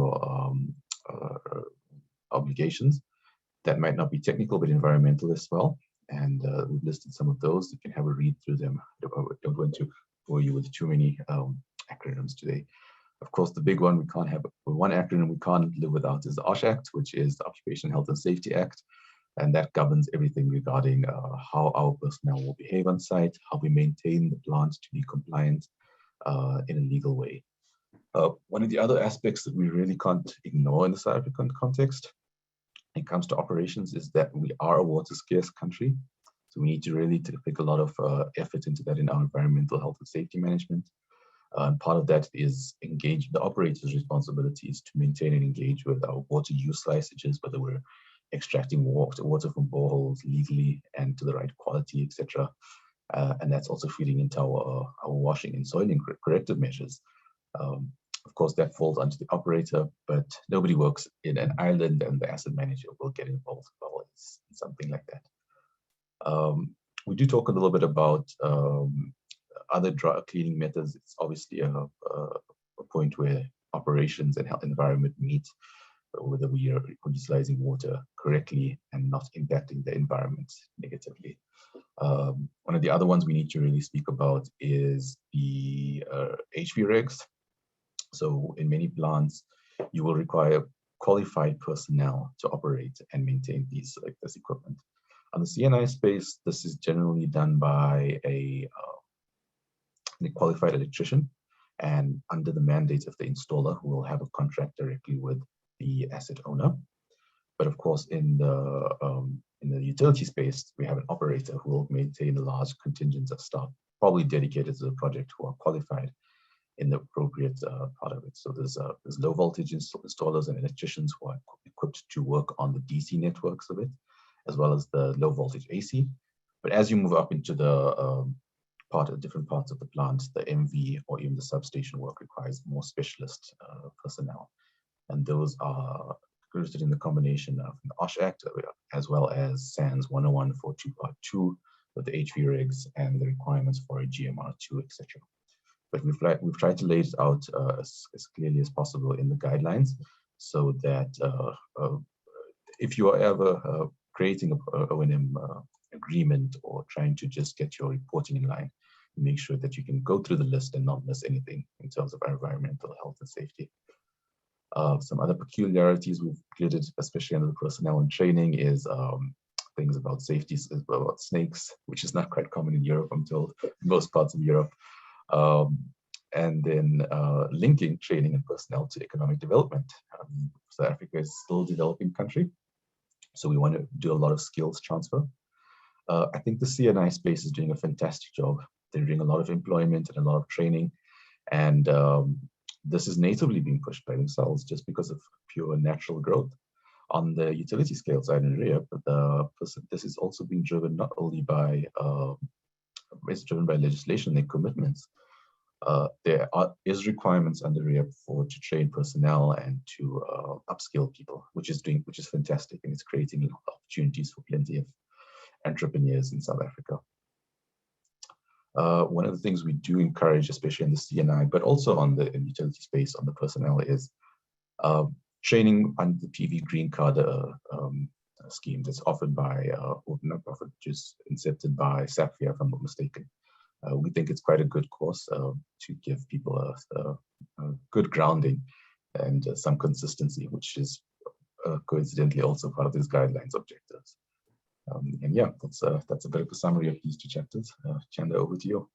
obligations that might not be technical but environmental as well. And we've listed some of those. You can have a read through them. I don't want to bore you with too many acronyms today. Of course, the big one we can't have, one acronym we can't live without is the OSH Act, which is the Occupational Health and Safety Act. And that governs everything regarding how our personnel will behave on site, how we maintain the plant to be compliant in a legal way. One of the other aspects that we really can't ignore in the South African context when it comes to operations is that we are a water scarce country. So we need to really take a lot of effort into that in our environmental health and safety management. And part of that is engage the operators' responsibilities to maintain and engage with our water use licenses, whether we're extracting water from boreholes legally and to the right quality, etc. And that's also feeding into our washing and soiling corrective measures. Of course, that falls onto the operator, but nobody works in an island, and the asset manager will get involved as well in something like that. We do talk a little bit about other dry cleaning methods. It's obviously a point where operations and health environment meet, whether we are utilizing water correctly and not impacting the environment negatively. One of the other ones we need to really speak about is the HV regs. So in many plants, you will require qualified personnel to operate and maintain this equipment. On the CNI space, this is generally done by a qualified electrician and under the mandate of the installer, who will have a contract directly with the asset owner. But of course, in the utility space, we have an operator who will maintain a large contingent of staff, probably dedicated to the project, who are qualified in the appropriate part of it. So there's low voltage installers and electricians who are equipped to work on the DC networks of it, as well as the low voltage AC. But as you move up into the different parts of the plant, the MV or even the substation work requires more specialist personnel. And those are listed in the combination of the OSH Act, as well as SANS 10142 Part 2 with the HV regs and the requirements for a GMR2, etc. But we've tried to lay it out as clearly as possible in the guidelines, so that if you are ever creating a O&M agreement or trying to just get your reporting in line, make sure that you can go through the list and not miss anything in terms of environmental health and safety. Some other peculiarities we've included, especially under the personnel and training, is things about safety, about snakes, which is not quite common in Europe, I'm told, in most parts of Europe. And then linking training and personnel to economic development. South Africa is still a developing country, so we want to do a lot of skills transfer. I think the CNI space is doing a fantastic job. They're doing a lot of employment and a lot of training, and this is natively being pushed by themselves just because of pure natural growth. On the utility scale side in REAP, this is also being driven not only by it's driven by legislation and commitments. There is requirements under REAP to train personnel and to upskill people, which is fantastic, and it's creating opportunities for plenty of entrepreneurs in South Africa. One of the things we do encourage, especially in the CNI, but also on the utility space, on the personnel, is training under the PV Green Card scheme that's offered by, or not offered, just incepted by SAPFIA, if I'm not mistaken. We think it's quite a good course to give people a good grounding and some consistency, which is coincidentally also part of these guidelines objectives. And yeah, that's a bit of a summary of these two chapters. Chanda, over to you.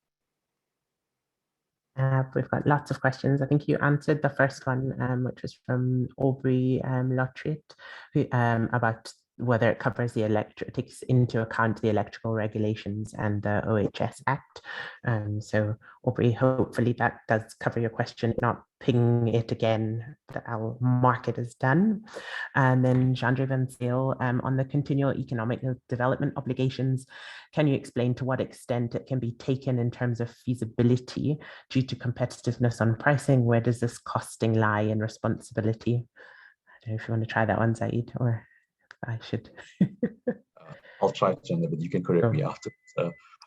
We've got lots of questions. I think you answered the first one, which was from Aubrey Lotriet, about whether it covers takes into account the electrical regulations and the OHS Act. So Aubrey, hopefully that does cover your question. If not, ping it again, but I'll mark it as done. And then Jandre Van Sale, on the continual economic development obligations, can you explain to what extent it can be taken in terms of feasibility due to competitiveness on pricing? Where does this costing lie in responsibility? I don't know if you want to try that one, Zaid, or I should. I'll try, Chandra, but you can correct me after.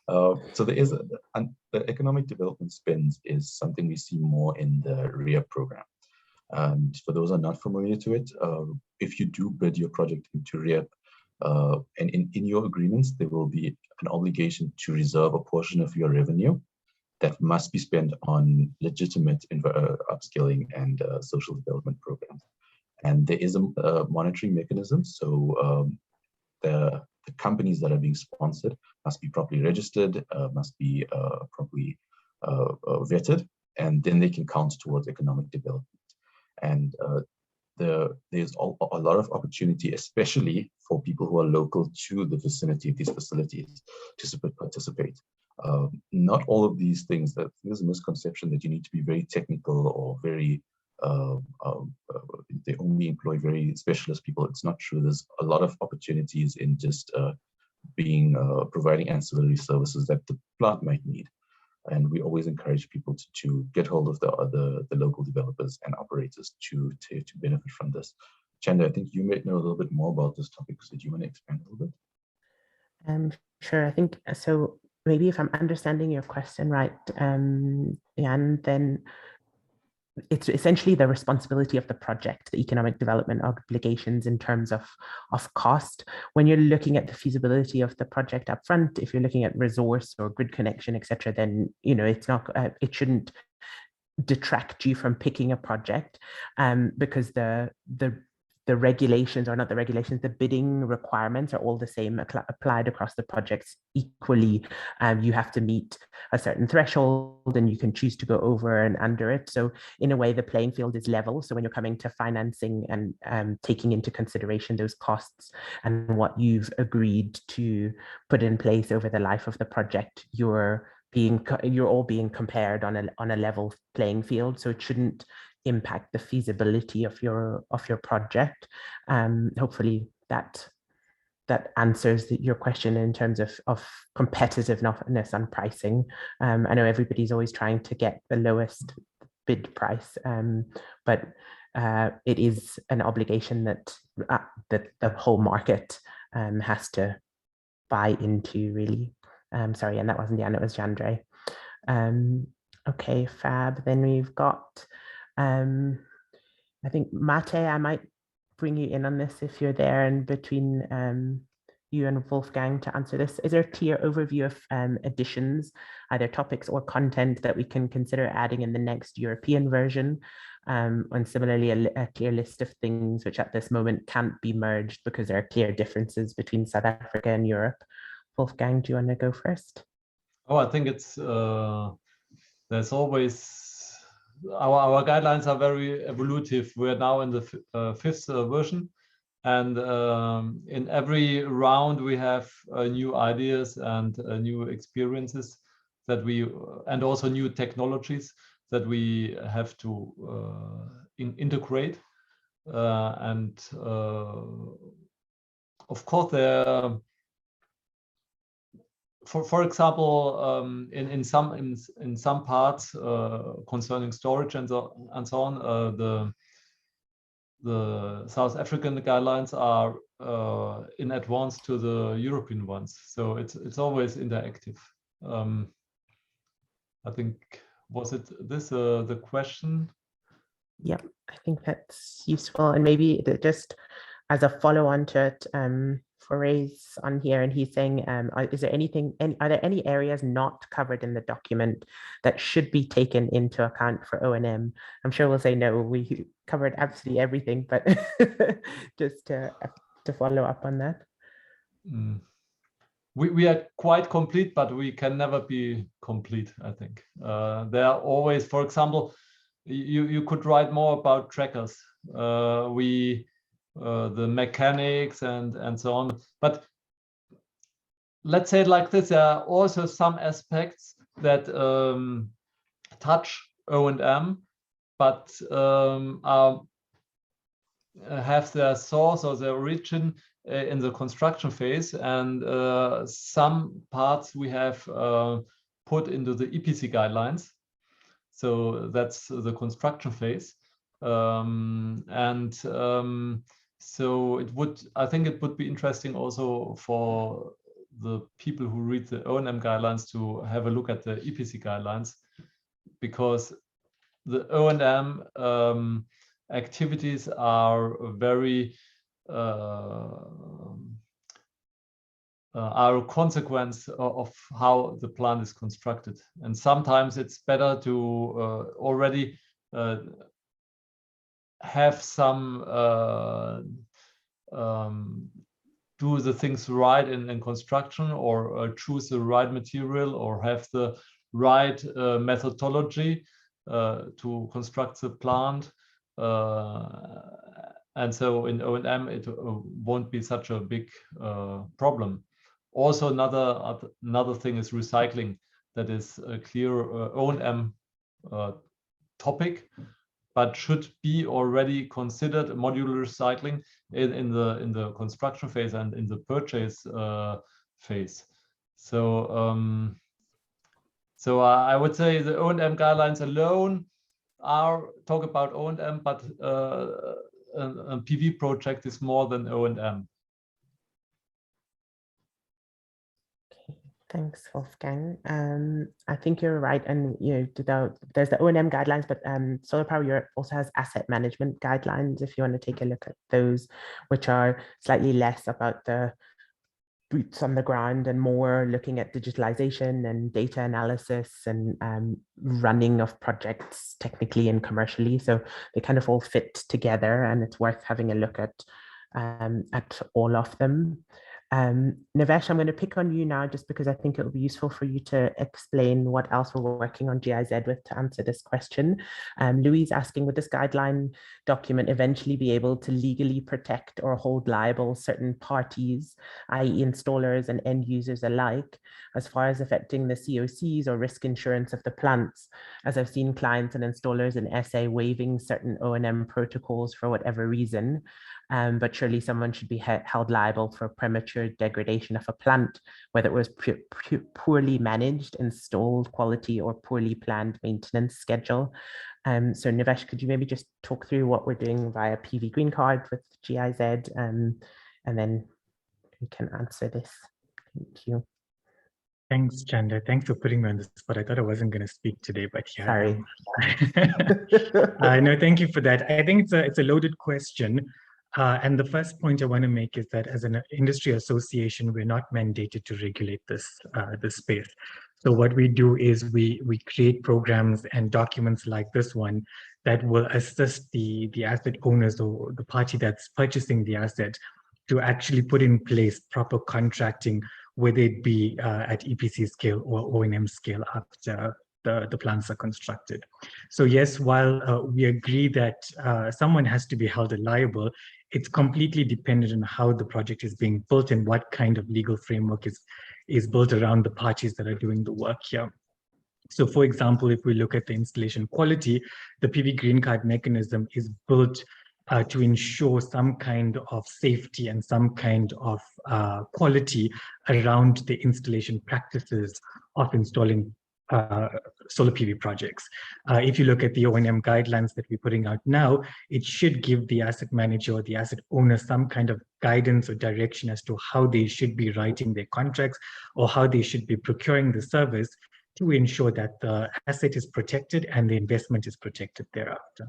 So there is the economic development spends is something we see more in the REA program. And for those who are not familiar to it, if you do bid your project into REA, and in your agreements, there will be an obligation to reserve a portion of your revenue that must be spent on legitimate upskilling and social development programs. And there is a monitoring mechanism. So the companies that are being sponsored must be properly registered, must be properly vetted, and then they can count towards economic development. And there's a lot of opportunity, especially for people who are local to the vicinity of these facilities, to participate. Not all of these things, there's a misconception that you need to be very technical or very they only employ very specialist people. It's not true. There's a lot of opportunities in just providing ancillary services that the plant might need. And we always encourage people to get hold of the local developers and operators to benefit from this. Chanda, I think you may know a little bit more about this topic. So do you want to expand a little bit? Sure. I think so. Maybe if I'm understanding your question right, Jan, then it's essentially the responsibility of the project, the economic development obligations in terms of cost. When you're looking at the feasibility of the project up front, if you're looking at resource or grid connection, etc., then it's not it shouldn't detract you from picking a project, because the regulations, or not the regulations, the bidding requirements are all the same, applied across the projects equally. You have to meet a certain threshold and you can choose to go over and under it. So in a way, the playing field is level. So when you're coming to financing and taking into consideration those costs and what you've agreed to put in place over the life of the project, you're all being compared on a level playing field. So it shouldn't impact the feasibility of your project. Hopefully that answers your question in terms of competitiveness on pricing. I know everybody's always trying to get the lowest bid price, but it is an obligation that the whole market has to buy into, really. Sorry, and that wasn't Jan, it was Jandre. Okay, fab. Then we've got I think Mate, I might bring you in on this if you're there, and between you and Wolfgang to answer this. Is there a clear overview of additions, either topics or content, that we can consider adding in the next European version? And similarly, a clear list of things which at this moment can't be merged because there are clear differences between South Africa and Europe. Wolfgang, do you want to go first? Oh, I think it's there's always our guidelines are very evolutive. We're now in the fifth version, and in every round we have new ideas and new experiences that and also new technologies that we have to integrate. And of course, there. For example, in some parts concerning storage and so on, the South African guidelines are in advance to the European ones, so it's always interactive. I think, was it this the question? Yeah, I think that's useful, and maybe just as a follow-on to it, Foray's on here and he's saying, is there are there any areas not covered in the document that should be taken into account for O&M? I'm sure we'll say no, we covered absolutely everything, but just to follow up on that. We are quite complete, but we can never be complete, I think. There are always, for example, you could write more about trackers. the mechanics and so on. But let's say it like this: there are also some aspects that touch O&M, but have their source or their origin in the construction phase, and some parts we have put into the EPC guidelines. So that's the construction phase, so I think it would be interesting also for the people who read the O&M guidelines to have a look at the EPC guidelines, because the O&M activities are very are a consequence of how the plant is constructed, and sometimes it's better to already have some do the things right in construction, or choose the right material, or have the right methodology to construct the plant. And so in O&M, it won't be such a big problem. Also, another thing is recycling. That is a clear O&M topic, but should be already considered modular recycling in the construction phase and in the purchase phase. So so I would say the O&M guidelines alone talk about O&M, but a PV project is more than O&M. Thanks, Wolfgang. I think you're right, and there's the O&M guidelines, but Solar Power Europe also has asset management guidelines. If you want to take a look at those, which are slightly less about the boots on the ground and more looking at digitalization and data analysis and running of projects technically and commercially. So they kind of all fit together, and it's worth having a look at all of them. Nivesh, I'm going to pick on you now, just because I think it will be useful for you to explain what else we're working on GIZ with to answer this question. Louise asking, would this guideline document eventually be able to legally protect or hold liable certain parties, i.e. installers and end users alike, as far as affecting the COCs or risk insurance of the plants, as I've seen clients and installers in SA waiving certain O&M protocols for whatever reason? But surely someone should be held liable for premature degradation of a plant, whether it was poorly managed, installed quality, or poorly planned maintenance schedule. So Nivesh, could you maybe just talk through what we're doing via PV Green Card with GIZ, and then we can answer this. Thank you. Thanks, Chanda. Thanks for putting me on the spot. I thought I wasn't going to speak today, but yeah. Sorry. No, thank you for that. I think it's a loaded question. And the first point I want to make is that as an industry association, we're not mandated to regulate this space. So what we do is we create programs and documents like this one that will assist the asset owners or the party that's purchasing the asset to actually put in place proper contracting, whether it be at EPC scale or O&M scale after the plants are constructed. So yes, while we agree that someone has to be held liable, it's completely dependent on how the project is being built and what kind of legal framework is built around the parties that are doing the work here. So for example, if we look at the installation quality, the PV Green Card mechanism is built to ensure some kind of safety and some kind of quality around the installation practices of installing solar PV projects. If you look at the O&M guidelines that we're putting out now, it should give the asset manager or the asset owner some kind of guidance or direction as to how they should be writing their contracts or how they should be procuring the service to ensure that the asset is protected and the investment is protected thereafter.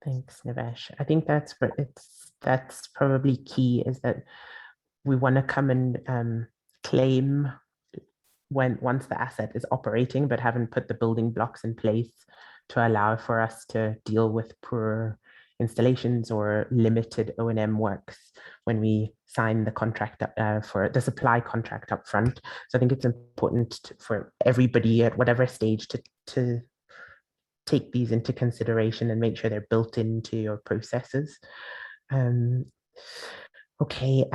Thanks, Nivesh. I think that's probably key, is that we want to come and claim once the asset is operating, but haven't put the building blocks in place to allow for us to deal with poor installations or limited O&M works when we sign the contract for the supply contract up front. So I think it's important for everybody at whatever stage to take these into consideration and make sure they're built into your processes. Okay,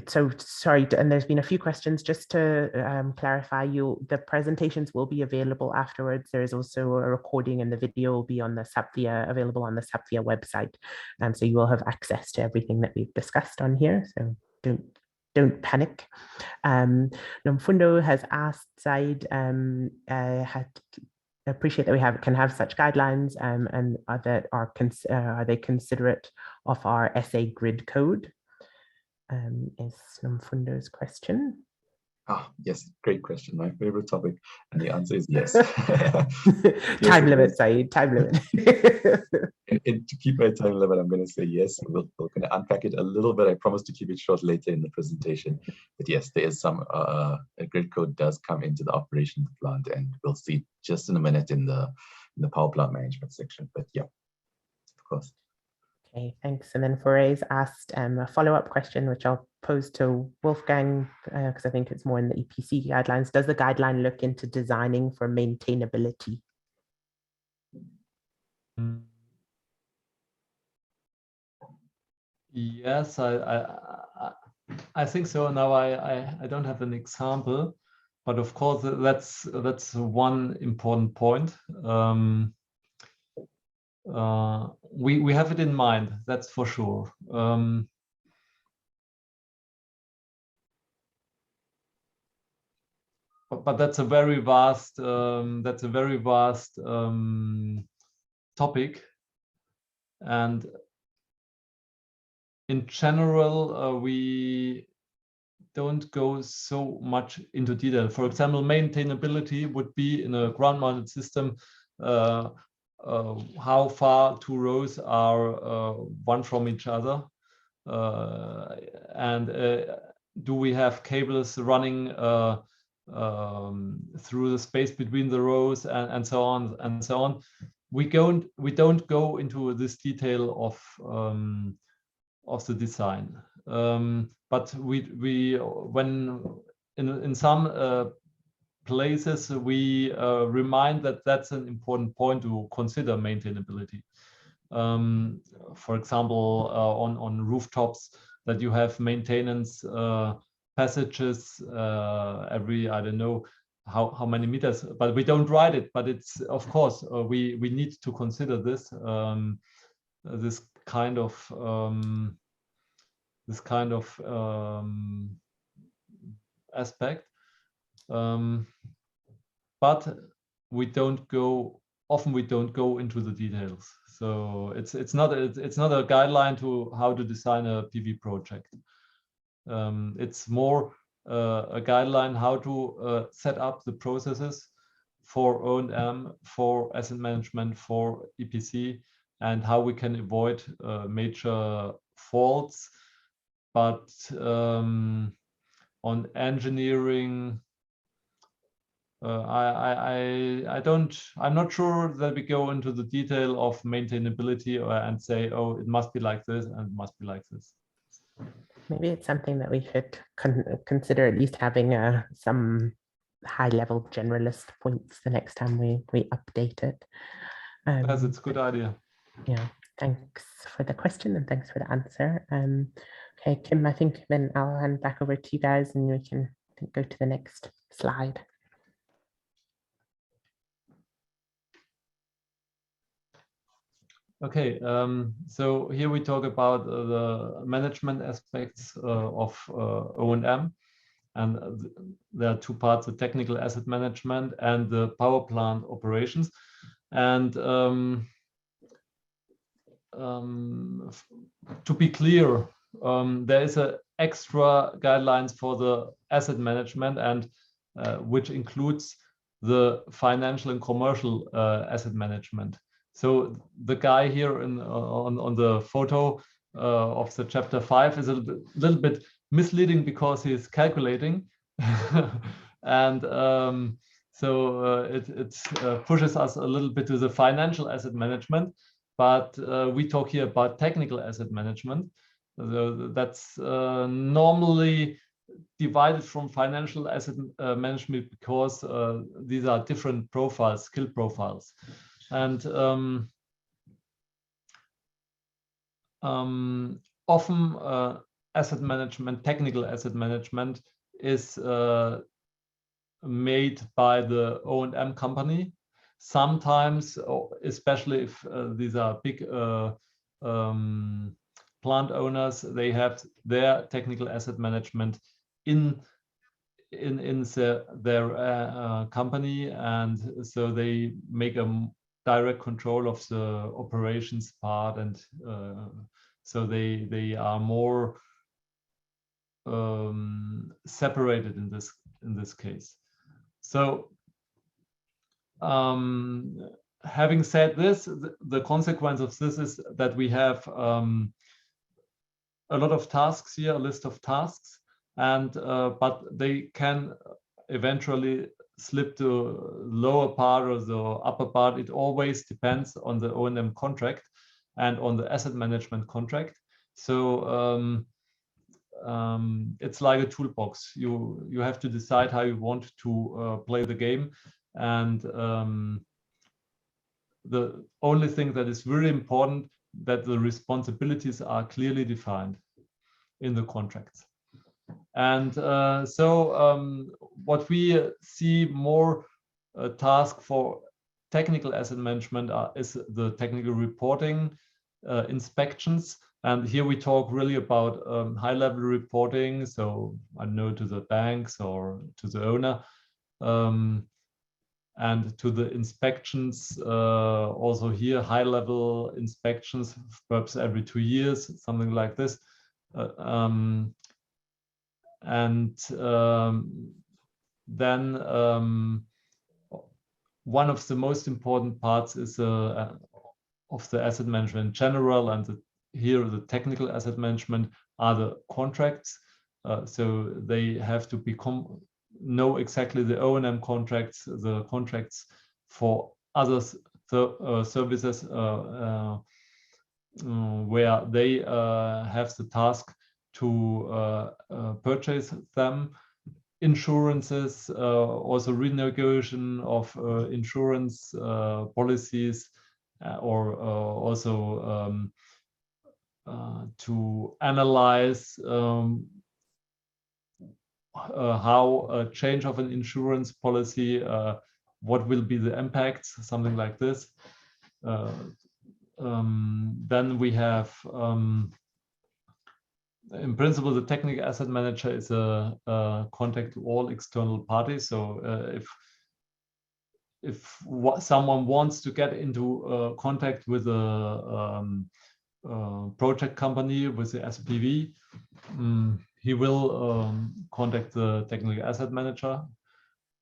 so sorry, and there's been a few questions. Just to clarify, the presentations will be available afterwards. There is also a recording, and the video will be on the available on the SAPVIA website. So you will have access to everything that we've discussed on here. So don't panic. Nomfundo has asked Zaid, appreciate that we can have such guidelines, and are they considerate of our SA grid code? Is Nomfundo's question. Yes, great question. My favorite topic, and the answer is yes. Time limit, Zaid, time limit. To keep my time limit, I'm going to say yes. We're going to unpack it a little bit. I promise to keep it short later in the presentation. But yes, there is some a grid code does come into the operation of the plant, and we'll see just in a minute in the power plant management section. But yeah, of course. Okay, thanks. And then Foray's asked a follow-up question, which I'll pose to Wolfgang, because I think it's more in the EPC guidelines. Does the guideline look into designing for maintainability? Yes, I think so. Now I don't have an example, but of course that's one important point. We have it in mind, that's for sure. But that's a very vast topic, and in general we don't go so much into detail. For example, maintainability would be in a ground-mounted system. How far two rows are one from each other, and do we have cables running through the space between the rows, and so on and so on. We don't go into this detail of the design, but when in some places we remind that that's an important point to consider maintainability. For example, on rooftops, that you have maintenance passages every, I don't know how many meters, but we don't write it. But it's, of course, we need to consider this this kind of aspect. But we don't go into the details. So it's not a guideline to how to design a PV project. It's more a guideline how to set up the processes for O&M, for asset management, for EPC, and how we can avoid major faults. But on engineering, I'm not sure that we go into the detail of maintainability and say, oh, it must be like this and it must be like this. Maybe it's something that we should consider at least having some high-level generalist points the next time we update it. Yes, it's a good idea. Yeah, thanks for the question and thanks for the answer. Okay, Kim, I think then I'll hand back over to you guys and we can go to the next slide. Okay, so here we talk about the management aspects of O&M, and there are two parts: the technical asset management and the power plant operations. And to be clear, there is an extra guidelines for the asset management, and which includes the financial and commercial asset management. So the guy here on the photo of the chapter 5 is a little bit misleading because he's calculating, and so it pushes us a little bit to the financial asset management. But we talk here about technical asset management. That's normally divided from financial asset management because these are different profiles, skill profiles. And often asset management, technical asset management is made by the O&M company. Sometimes, especially if these are big plant owners, they have their technical asset management in their company, and so they make a direct control of the operations part, and so they are more separated in this case. So having said this, the consequence of this is that we have a lot of tasks here, a list of tasks, and but they can eventually slip to lower part or the upper part. It always depends on the O&M contract and on the asset management contract. So it's like a toolbox. You have to decide how you want to play the game, and the only thing that is really important, that the responsibilities are clearly defined in the contracts. And what we see more task for technical asset management is the technical reporting, inspections. And here we talk really about high-level reporting, so I know to the banks or to the owner, and to the inspections, also here high-level inspections, perhaps every 2 years, something like this. Then one of the most important parts is of the asset management in general, and here the technical asset management are the contracts. So they have to know exactly the O&M contracts, the contracts for other services where they have the task to purchase them. Insurances, also renegotiation of insurance policies, or also to analyze how a change of an insurance policy, what will be the impacts, something like this. Then we have, in principle, the technical asset manager is a contact to all external parties. So if someone wants to get into contact with a project company, with the SPV, he will contact the technical asset manager,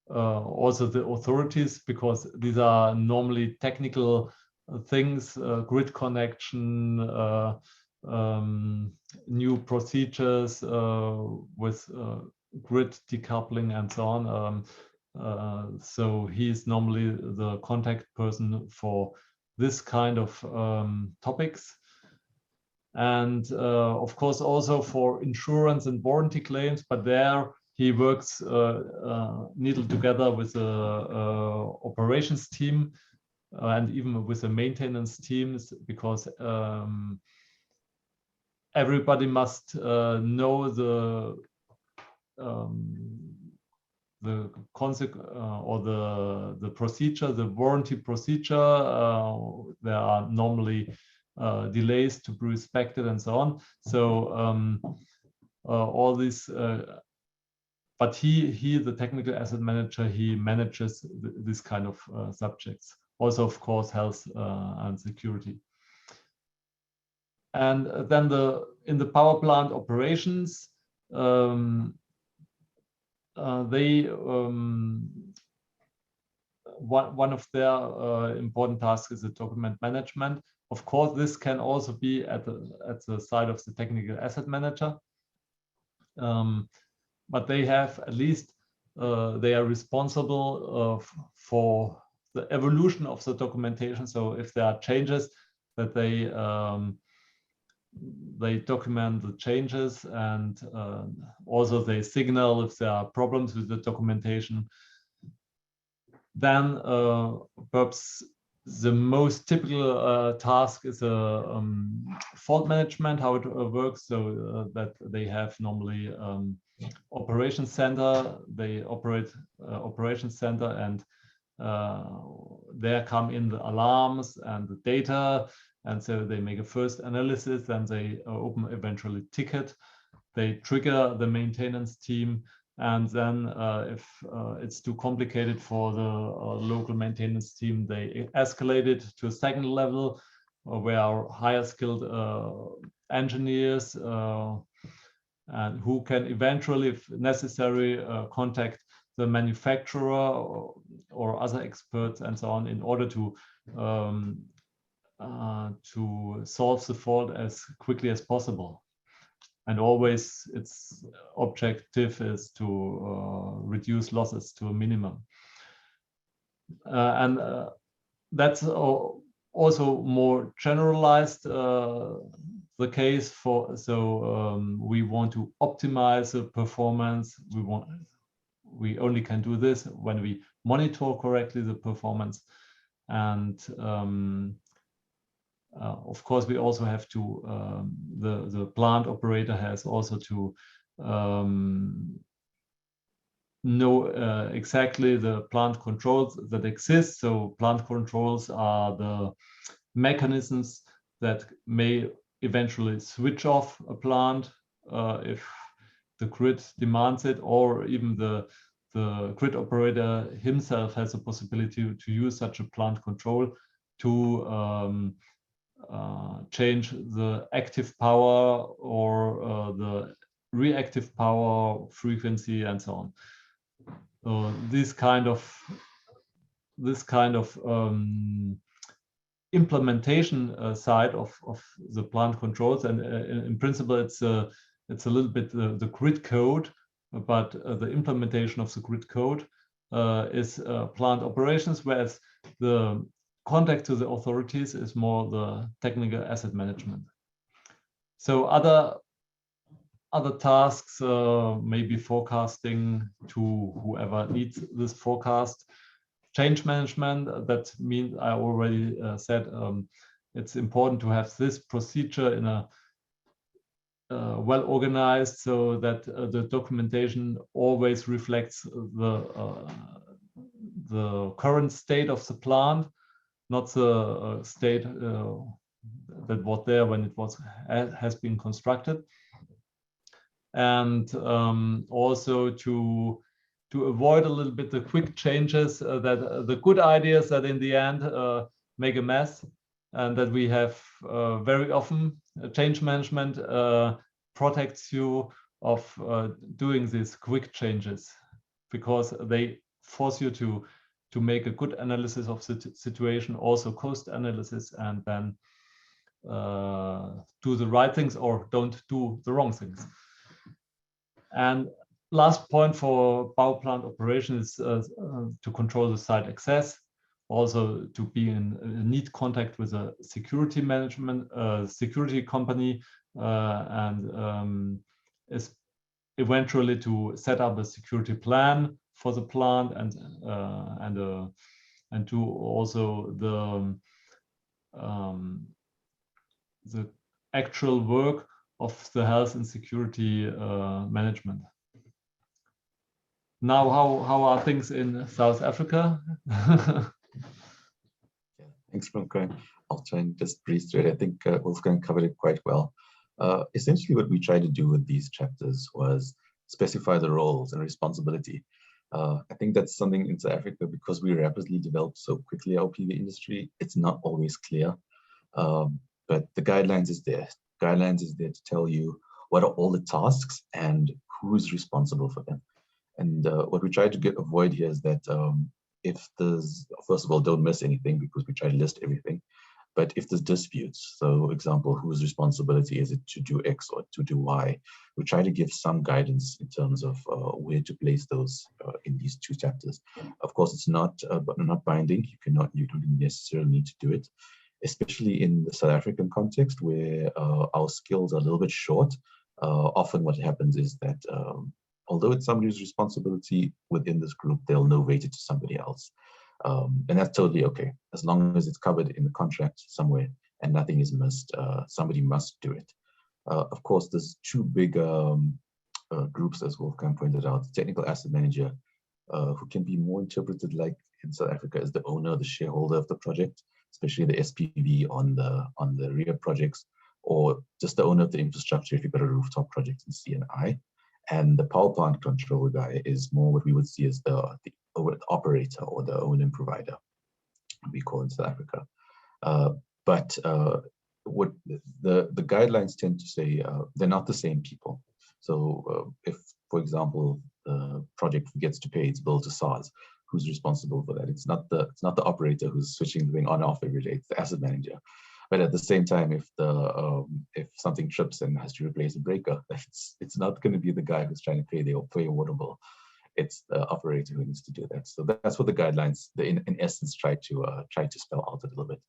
also the authorities, because these are normally technical things, grid connection, new procedures with grid decoupling and so on. So he is normally the contact person for this kind of topics. And of course also for insurance and warranty claims, but there he works needle together with the operations team and even with the maintenance teams, because everybody must know the procedure, the warranty procedure. There are normally delays to be respected and so on. So all this, but he, the technical asset manager, he manages this kind of subjects. Also, of course, health and security. And then in the power plant operations, they one of their important tasks is the document management. Of course, this can also be at the side of the technical asset manager, but they have at least they are responsible for the evolution of the documentation. So if there are changes, that they they document the changes, and also they signal if there are problems with the documentation. Then perhaps the most typical task is fault management, how it works, so that they have normally operations center, they operate operations center, and there come in the alarms and the data, and so they make a first analysis, then they open eventually ticket, they trigger the maintenance team, and then if it's too complicated for the local maintenance team, they escalate it to a second level where our higher skilled engineers and who can eventually, if necessary, contact the manufacturer or other experts and so on in order to solve the fault as quickly as possible. And always its objective is to reduce losses to a minimum. And that's also more generalized the case for, so we want to optimize the performance. We only can do this when we monitor correctly the performance. And of course, we also have to, the plant operator has also to know exactly the plant controls that exist. So plant controls are the mechanisms that may eventually switch off a plant if the grid demands it, or even the grid operator himself has a possibility to use such a plant control to change the active power or the reactive power frequency and so on. So this kind of implementation side of the plant controls, and in principle it's a little bit the grid code, but the implementation of the grid code is plant operations, whereas the contact to the authorities is more the technical asset management. So other tasks, maybe forecasting to whoever needs this forecast. Change management, that means I already said it's important to have this procedure in a well organized, so that the documentation always reflects the current state of the plant, not the state that was there when it has been constructed, and also to avoid a little bit the quick changes, that the good ideas that in the end make a mess, and that we have very often. Change management protects you of doing these quick changes, because they force you to make a good analysis of the situation, also cost analysis, and then do the right things or don't do the wrong things. And last point for power plant operation is to control the site access, also to be in neat contact with a security management, security company, and is eventually to set up a security plan for the plant, and to also the actual work of the health and security management. Now, how are things in South Africa? Thanks, Wolfgang. I'll try and just breeze through it. I think Wolfgang covered it quite well. Essentially, what we tried to do with these chapters was specify the roles and responsibility. I think that's something in South Africa, because we rapidly developed so quickly our PV industry, it's not always clear. But the guidelines is there. Guidelines is there to tell you what are all the tasks and who's responsible for them. And what we try to avoid here is that if there's, first of all, don't miss anything, because we try to list everything. But if there's disputes, so example, whose responsibility is it to do X or to do Y, we try to give some guidance in terms of where to place those in these two chapters. Of course, it's not binding. You don't necessarily need to do it. especially in the South African context where our skills are a little bit short. Often what happens is that although it's somebody's responsibility within this group, they'll novate it to somebody else. And that's totally okay. As long as it's covered in the contract somewhere and nothing is missed, somebody must do it. Of course, there's two big groups, as Wolfgang pointed out. The technical asset manager, who can be more interpreted like in South Africa as the owner, the shareholder of the project, especially the SPV on the rear projects, or just the owner of the infrastructure if you've got a rooftop project in CNI. And the power plant control guy is more what we would see as the operator or the owner and provider, we call in South Africa. But what the guidelines tend to say, they're not the same people. So if, for example, the project forgets to pay its bill to SARS, who's responsible for that? It's not the operator who's switching the thing on and off every day. It's the asset manager. But at the same time, if something trips and has to replace a breaker, it's not going to be the guy who's trying to pay a water bill. It's the operator who needs to do that. So that's what the guidelines, in essence, try to spell out a little bit.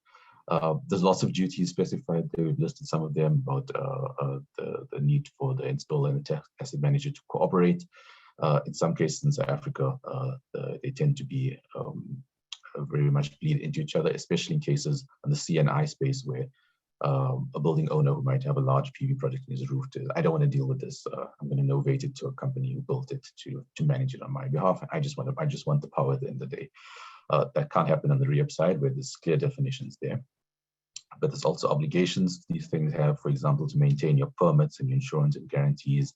There's lots of duties specified there. We've listed some of them about the need for the installer and the asset manager to cooperate. In some cases in South Africa, they tend to be very much bleed into each other, especially in cases on the CNI space where a building owner who might have a large PV project in his roof says, I don't want to deal with this. I'm going to novate it to a company who built it to manage it on my behalf. I just want the power at the end of the day. That can't happen on the re-up side where there's clear definitions there. But there's also obligations these things have, for example, to maintain your permits and your insurance and guarantees.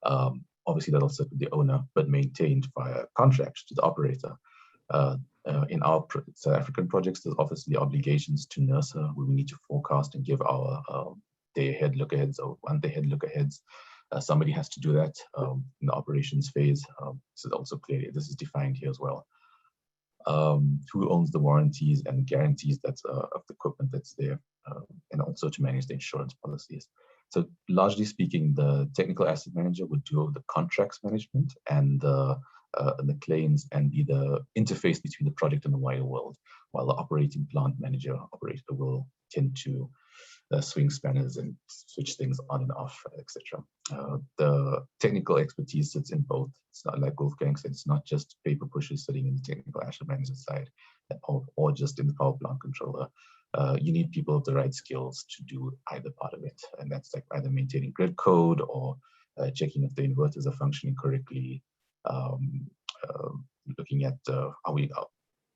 Obviously, that'll sit with the owner, but maintained via contract to the operator. In our South African projects, there's obviously obligations to NERSA, where we need to forecast and give our day-ahead look-aheads or one-day-ahead look-aheads. Somebody has to do that in the operations phase. So also clearly, this is defined here as well. Who owns the warranties and guarantees that's of the equipment that's there, and also to manage the insurance policies. So largely speaking, the technical asset manager would do the contracts management and the claims and be the interface between the project and the wider world, while the operating plant manager operator will tend to swing spanners and switch things on and off, etc. The technical expertise sits in both. It's not like Wolfgang said, it's not just paper pushers sitting in the technical asset manager side or just in the power plant controller. You need people with the right skills to do either part of it. And that's like either maintaining grid code or checking if the inverters are functioning correctly, looking at are we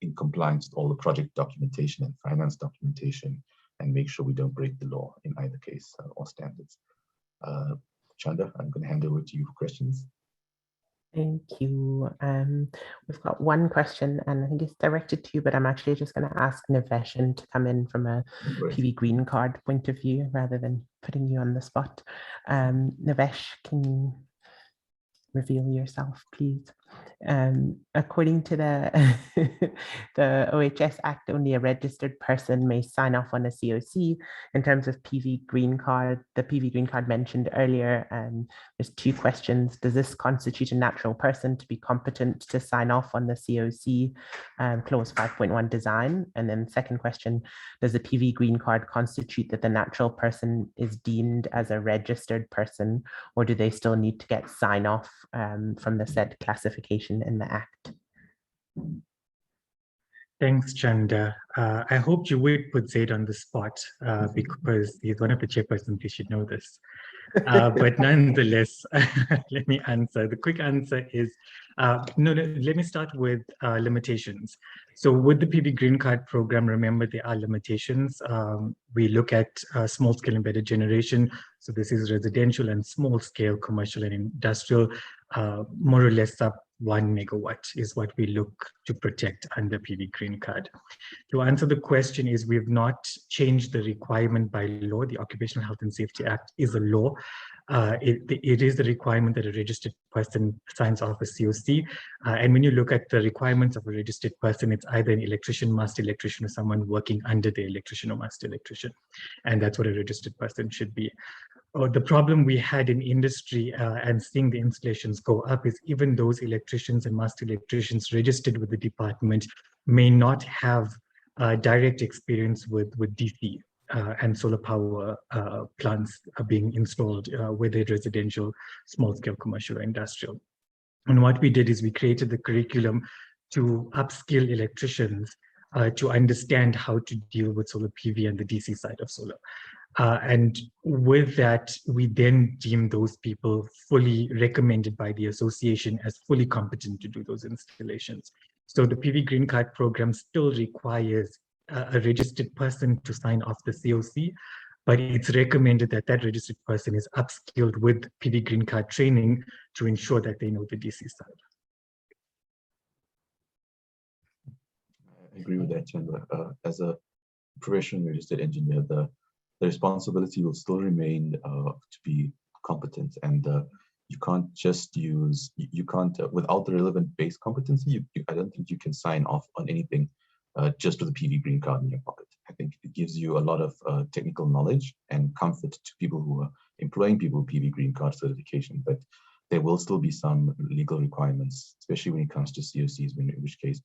in compliance with all the project documentation and finance documentation, and make sure we don't break the law in either case or standards. Chanda, I'm going to hand over to you for questions. Thank you. We've got one question, and I think it's directed to you, but I'm actually just going to ask Niveshan to come in from a PV green card point of view rather than putting you on the spot. Nivesh, can you reveal yourself, please? According to the the OHS Act, only a registered person may sign off on a COC. In terms of PV green card, the PV green card mentioned earlier, there's two questions. Does this constitute a natural person to be competent to sign off on the COC clause 5.1 design? And then second question, does the PV green card constitute that the natural person is deemed as a registered person, or do they still need to get sign off from the said classification in the Act? Thanks, Chanda. I hoped you would put Zaid on the spot because he's one of the chairpersons. You should know this. But nonetheless, let me answer. The quick answer is, no, let me start with limitations. So with the PV Green Card program, remember there are limitations. We look at small scale embedded generation. So this is residential and small scale commercial and industrial, more or less up 1 megawatt is what we look to protect under PV Green Card. To answer the question is, we have not changed the requirement by law. The Occupational Health and Safety Act is a law. It is the requirement that a registered person signs off a COC. And when you look at the requirements of a registered person, it's either an electrician, master electrician, or someone working under the electrician or master electrician. And that's what a registered person should be. The problem we had in industry and seeing the installations go up is even those electricians and master electricians registered with the department may not have direct experience with DC and solar power plants are being installed, whether residential, small scale, commercial, or industrial. And what we did is we created the curriculum to upskill electricians to understand how to deal with solar PV and the DC side of solar. And with that, we then deem those people fully recommended by the association as fully competent to do those installations. So the PV Green Card program still requires a registered person to sign off the COC, but it's recommended that that registered person is upskilled with PV Green Card training to ensure that they know the DC side. I agree with that, Chandra. As a professional registered engineer, the responsibility will still remain to be competent, and you can't just use, you can't, without the relevant base competency, I don't think you can sign off on anything just with a PV Green Card in your pocket. I think it gives you a lot of technical knowledge and comfort to people who are employing people with PV Green Card certification, but there will still be some legal requirements, especially when it comes to COCs, in which case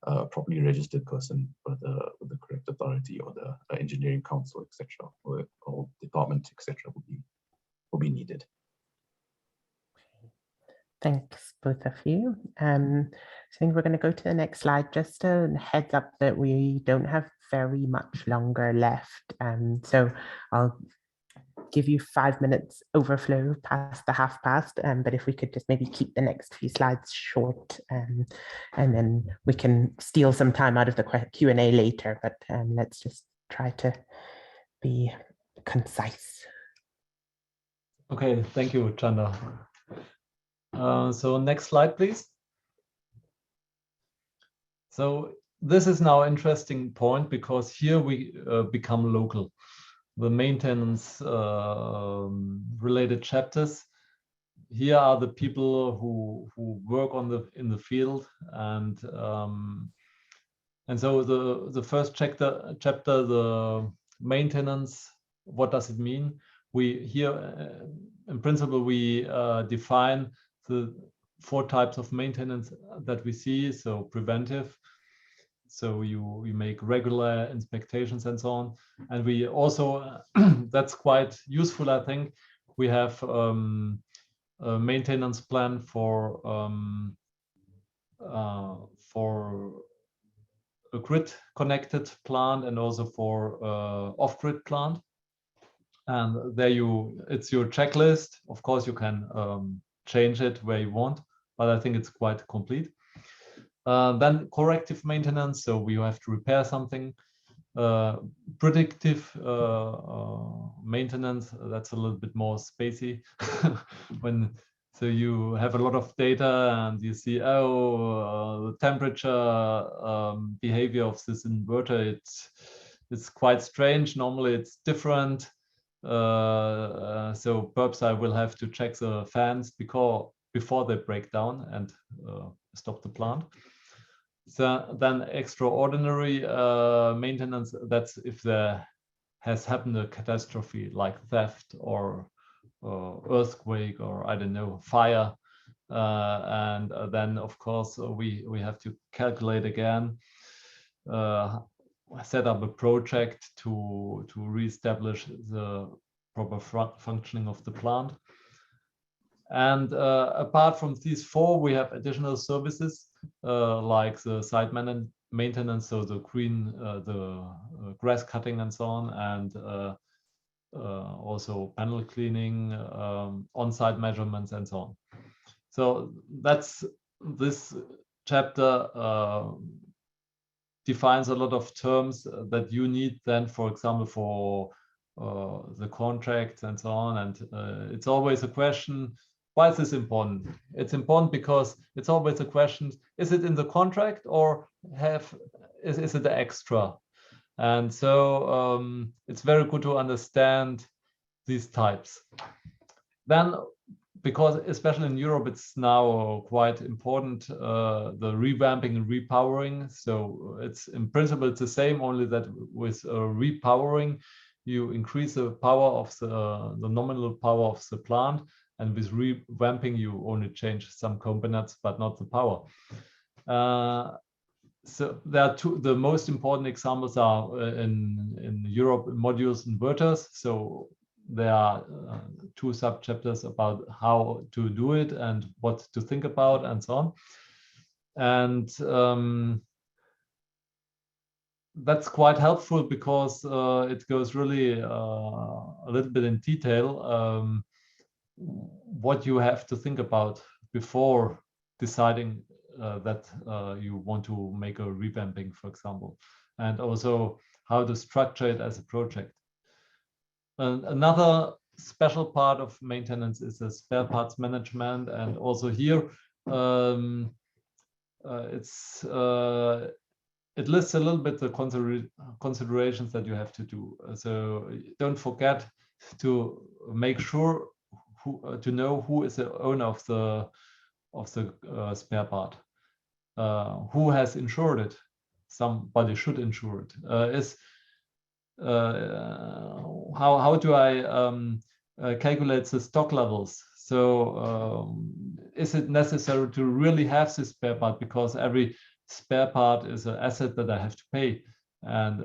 a properly registered person with the correct authority or the engineering council, etc., or department, etc., will be needed. Thanks, both of you. So I think we're going to go to the next slide. Just a heads up that we don't have very much longer left. So I'll give you 5 minutes overflow past the past, but if we could just maybe keep the next few slides short, and then we can steal some time out of the Q&A later, but let's just try to be concise. Okay, thank you, Chanda. So next slide, please. So this is now an interesting point because here we become local. The maintenance related chapters. Here are the people who work in the field, and so the first chapter, the maintenance. What does it mean? We here, in principle, we define the 4 types of maintenance that we see. So preventive. So you make regular inspections and so on. And we also, that's quite useful, I think. We have a maintenance plan for a grid connected plant and also for off-grid plant. And there it's your checklist. Of course, you can change it where you want, but I think it's quite complete. Then corrective maintenance, so we have to repair something. Predictive maintenance, that's a little bit more spacey. So you have a lot of data and you see, the temperature behavior of this inverter, it's quite strange. Normally it's different. So perhaps I will have to check the fans before they break down and stop the plant. So then extraordinary maintenance, that's if there has happened a catastrophe like theft or earthquake or I don't know, fire. And then of course we have to calculate again, set up a project to reestablish the proper functioning of the plant. And apart from these 4, we have additional services like the site maintenance, so the grass cutting and so on, and also panel cleaning, on-site measurements and so on. So that's this chapter defines a lot of terms that you need then, for example, for the contracts and so on. And it's always a question, why is this important? It's important because it's always a question, is it in the contract or is it extra? And so it's very good to understand these types. Then, because especially in Europe, it's now quite important, the revamping and repowering. So it's in principle, it's the same, only that with repowering, you increase the power of the nominal power of the plant. And with revamping, you only change some components, but not the power. So there are the most important examples are in Europe, modules inverters. So there are 2 sub-chapters about how to do it and what to think about and so on. And that's quite helpful because it goes really a little bit in detail what you have to think about before deciding that you want to make a revamping, for example, and also how to structure it as a project. And another special part of maintenance is the spare parts management, and also here it lists a little bit the considerations that you have to do. So don't forget to make sure to know who is the owner of the spare part, who has insured it. Somebody should insure it. How do I calculate the stock levels? So is it necessary to really have this spare part, because every spare part is an asset that I have to pay, and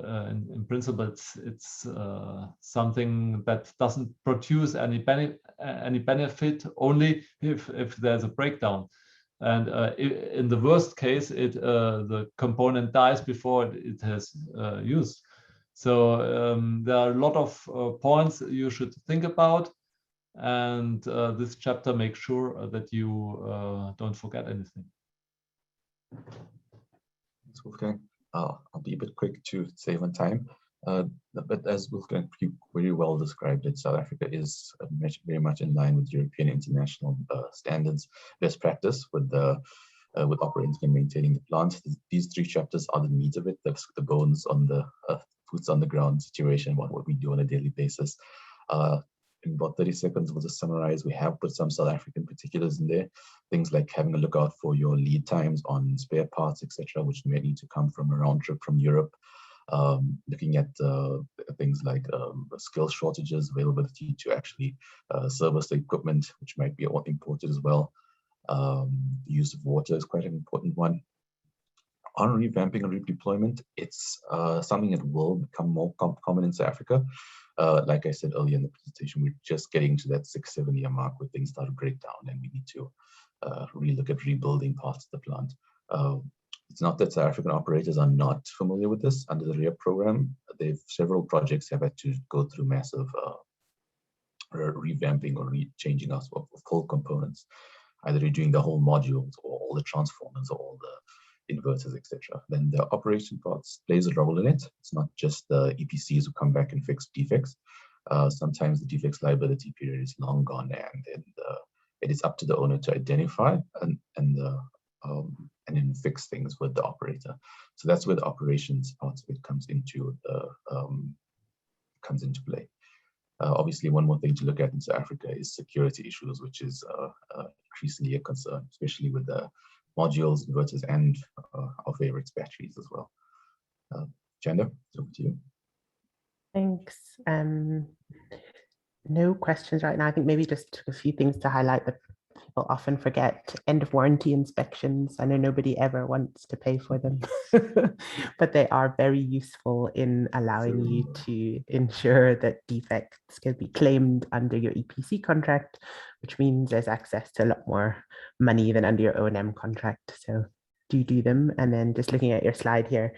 in principle it's something that doesn't produce any benefit, only if there's a breakdown. And in the worst case, the component dies before it has used. So there are a lot of points you should think about, and this chapter makes sure that you don't forget anything. Thanks, Wolfgang. I'll be a bit quick to save on time. But as Wolfgang very well described it, South Africa is very much in line with European international standards, best practice with operating and maintaining the plant. These 3 chapters are the meat of it, the bones on the boots on the ground situation, what we do on a daily basis. In about 30 seconds, we'll just summarize. We have put some South African particulars in there, things like having a look out for your lead times on spare parts, etc., which may need to come from a round trip from Europe. Looking at things like skill shortages, availability to actually service the equipment, which might be imported as well. The use of water is quite an important one. On revamping and redeployment, it's something that will become more common in South Africa. Like I said earlier in the presentation, we're just getting to that 6-7 year mark where things start to break down and we need to relook at rebuilding parts of the plant. It's not that South African operators are not familiar with this. Under the REA program, several projects have had to go through massive revamping or changing of core components, either redoing the whole modules or all the transformers or all the inverters, etc. Then the operation parts plays a role in it. It's not just the EPCs who come back and fix defects. Sometimes the defects liability period is long gone, and then it is up to the owner to identify and then fix things with the operator. So that's where the operations part of it comes into play. Obviously, one more thing to look at in South Africa is security issues, which is increasingly a concern, especially with the modules, inverters, and our favorites, batteries as well. Chanda, over to you. Thanks. No questions right now. I think maybe just a few things to highlight that people often forget. End of warranty inspections. I know nobody ever wants to pay for them, but they are very useful in allowing you to ensure that defects can be claimed under your EPC contract, which means there's access to a lot more money than under your O&M contract. So do them. And then just looking at your slide here,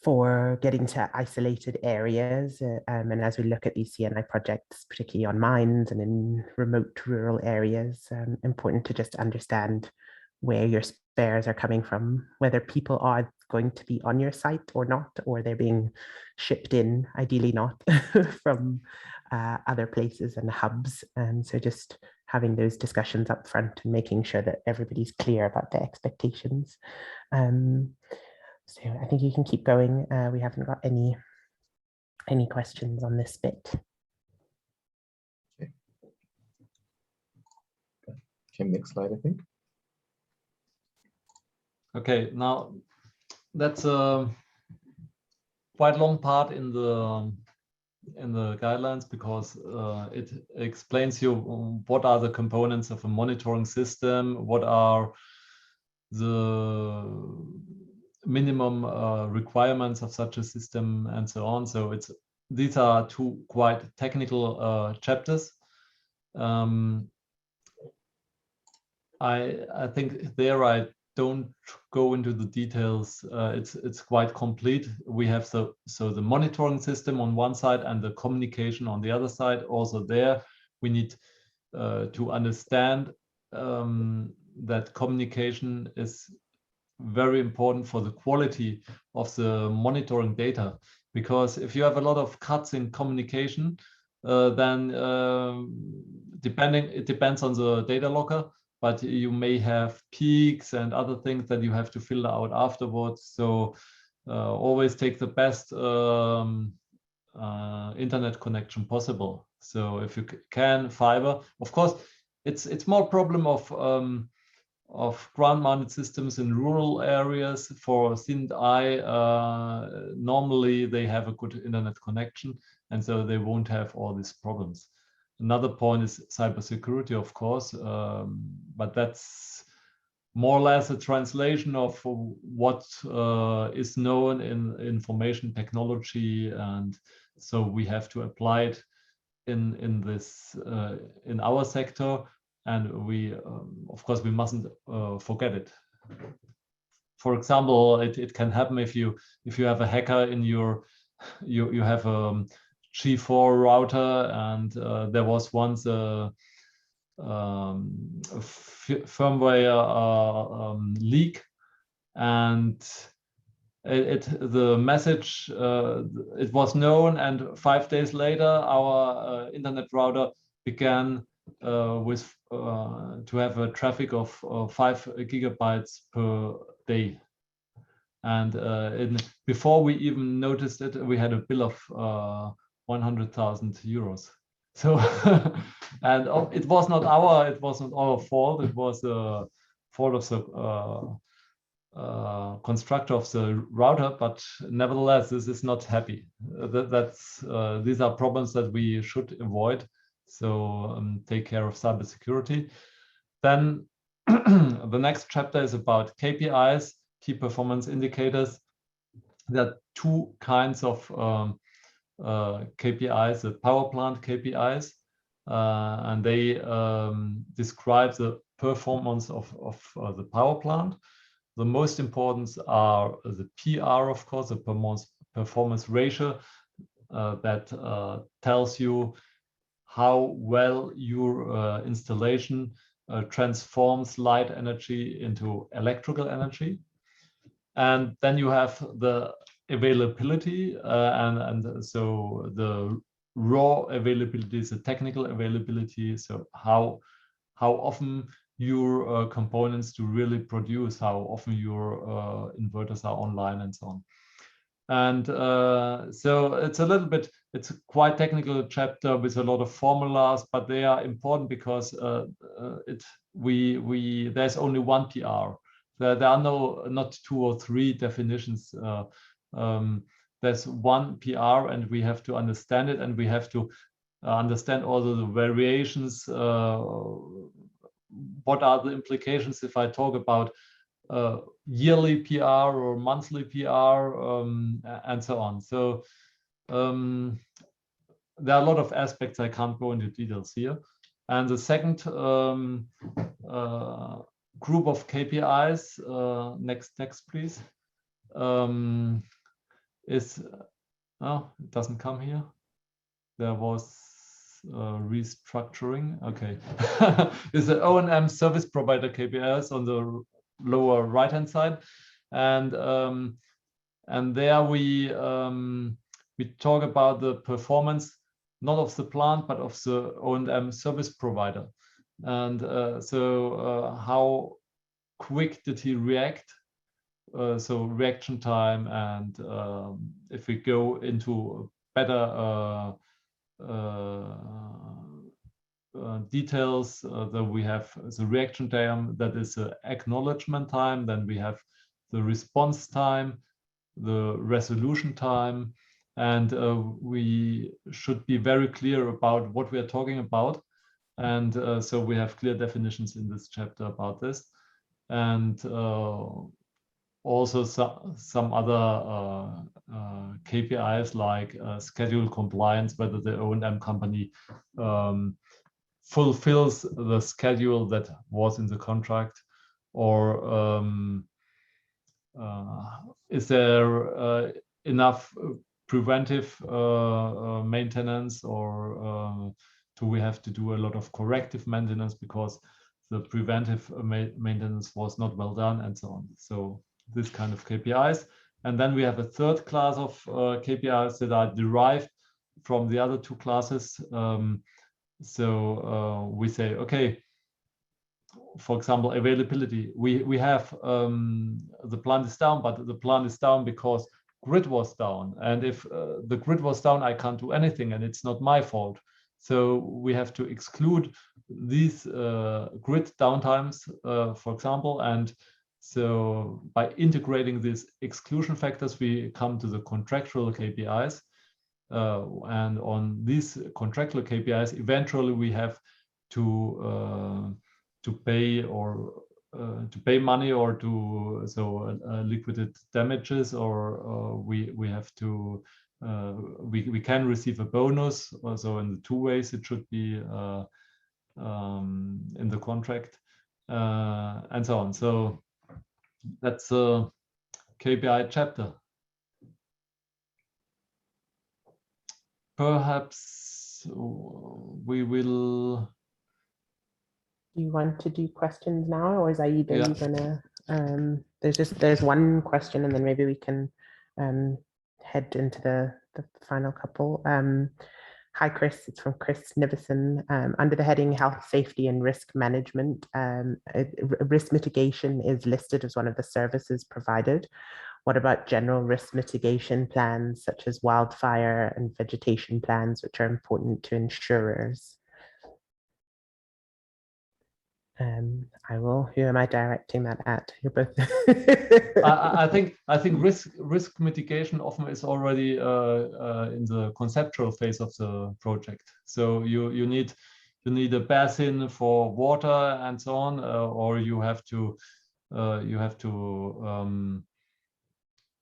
for getting to isolated areas. And as we look at these CNI projects, particularly on mines and in remote rural areas, important to just understand where your spares are coming from, whether people are going to be on your site or not, or they're being shipped in, ideally not, from other places and hubs. And so just having those discussions up front and making sure that everybody's clear about their expectations. So I think you can keep going. We haven't got any questions on this bit. Okay, next slide, I think. Okay, now that's a quite long part in the guidelines, because it explains you what are the components of a monitoring system, what are the minimum requirements of such a system and so on. So these are two quite technical chapters. I think there I don't go into the details. It's quite complete. We have the monitoring system on one side and the communication on the other side. Also there we need to understand that communication is very important for the quality of the monitoring data, because if you have a lot of cuts in communication, then it depends on the data logger, but you may have peaks and other things that you have to filter out afterwards. So always take the best internet connection possible. So if you can fiber, of course, it's more problem of ground-mounted systems in rural areas. For Sindai, normally they have a good internet connection, and so they won't have all these problems. Another point is cybersecurity, of course, but that's more or less a translation of what is known in information technology, and so we have to apply it in this in our sector. And we, of course, we mustn't forget it. For example, it can happen if you have a hacker in you have a G4 router, and there was once a firmware leak, and the message it was known, and 5 days later our internet router began to have a traffic of 5 gigabytes per day, and before we even noticed it, we had a bill of 100,000 euros. So and it wasn't our fault. It was the fault of the constructor of the router, but nevertheless, this is not happy. These are problems that we should avoid. So take care of cybersecurity. Then the next chapter is about KPIs, key performance indicators. There are two kinds of KPIs, the power plant KPIs, and they describe the performance of the power plant. The most important are the PR, of course, the performance ratio that tells you how well your installation transforms light energy into electrical energy. And then you have the availability, and so the raw availability is the technical availability. So how often your components do really produce, how often your inverters are online, and so on. And so it's a little bit, it's a quite technical chapter with a lot of formulas, but they are important because there's only one PR. There are not 2 or 3 definitions. There's one PR, and we have to understand it, and we have to understand all the variations. What are the implications if I talk about yearly PR or monthly PR, and so on. So there are a lot of aspects. I can't go into details here. And the second group of KPIs, next please, is, oh, it doesn't come here. There was restructuring. Okay. Is the O&M service provider KPIs on the lower right hand side, and there we talk about the performance not of the plant but of the O&M service provider, and so how quick did he react, so reaction time, and if we go into better details, then we have the reaction time, that is the acknowledgement time, then we have the response time, the resolution time, and we should be very clear about what we are talking about, and so we have clear definitions in this chapter about this. and also some other KPIs like schedule compliance, whether the O&M company fulfills the schedule that was in the contract, or is there enough preventive maintenance, or do we have to do a lot of corrective maintenance because the preventive maintenance was not well done, and so on. So this kind of KPIs. And then we have a third class of KPIs that are derived from the other two classes. So we say, okay, for example, availability. We have the plant is down, but the plant is down because grid was down. And if the grid was down, I can't do anything, and it's not my fault. So we have to exclude these grid downtimes, for example. And so by integrating these exclusion factors, we come to the contractual KPIs. And on these contractual KPIs, eventually we have to pay money, or to liquidated damages, or we have to we can receive a bonus. Also in the two ways it should be in the contract, and so on. So that's a KPI chapter. Perhaps we will. Do you want to do questions now, or is Aida Yeah. gonna? There's one question, and then maybe we can head into the final couple. Hi, Chris. It's from Chris Nivison. Under the heading Health, Safety and Risk Management, risk mitigation is listed as one of the services provided. What about general risk mitigation plans, such as wildfire and vegetation plans, which are important to insurers? Who am I directing that at? You're both. I think risk mitigation often is already in the conceptual phase of the project. So you need a basin for water and so on, or you have to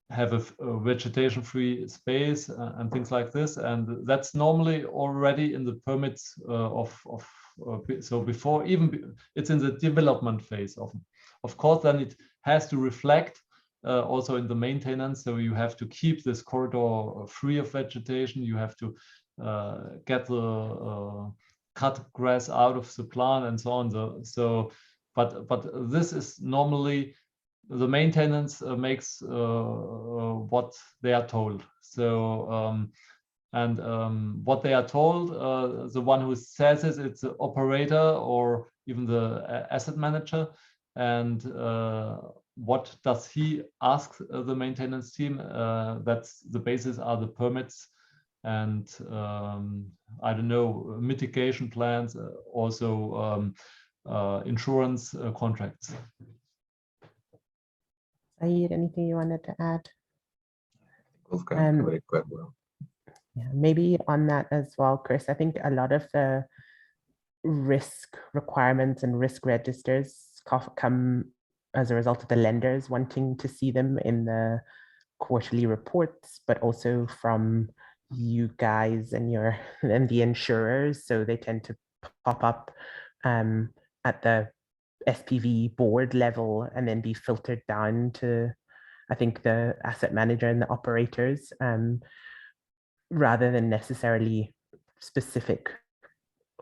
have a vegetation-free space and things like this, and that's normally already in the permits so before even it's in the development phase often. Of course, then it has to reflect also in the maintenance. So you have to keep this corridor free of vegetation. You have to get the cut grass out of the plant and so on. But this is normally the maintenance makes what they are told. So what they are told, the one who says it, it's the operator or even the asset manager. And what does he ask the maintenance team? That's the basis are the permits and I don't know, mitigation plans, also insurance contracts. Saeed, anything you wanted to add? Wolfgang covered it quite well. Yeah, maybe on that as well, Chris. I think a lot of the risk requirements and risk registers come as a result of the lenders wanting to see them in the quarterly reports, but also from you guys and the insurers. So they tend to pop up at the SPV board level and then be filtered down to, I think, the asset manager and the operators, rather than necessarily specific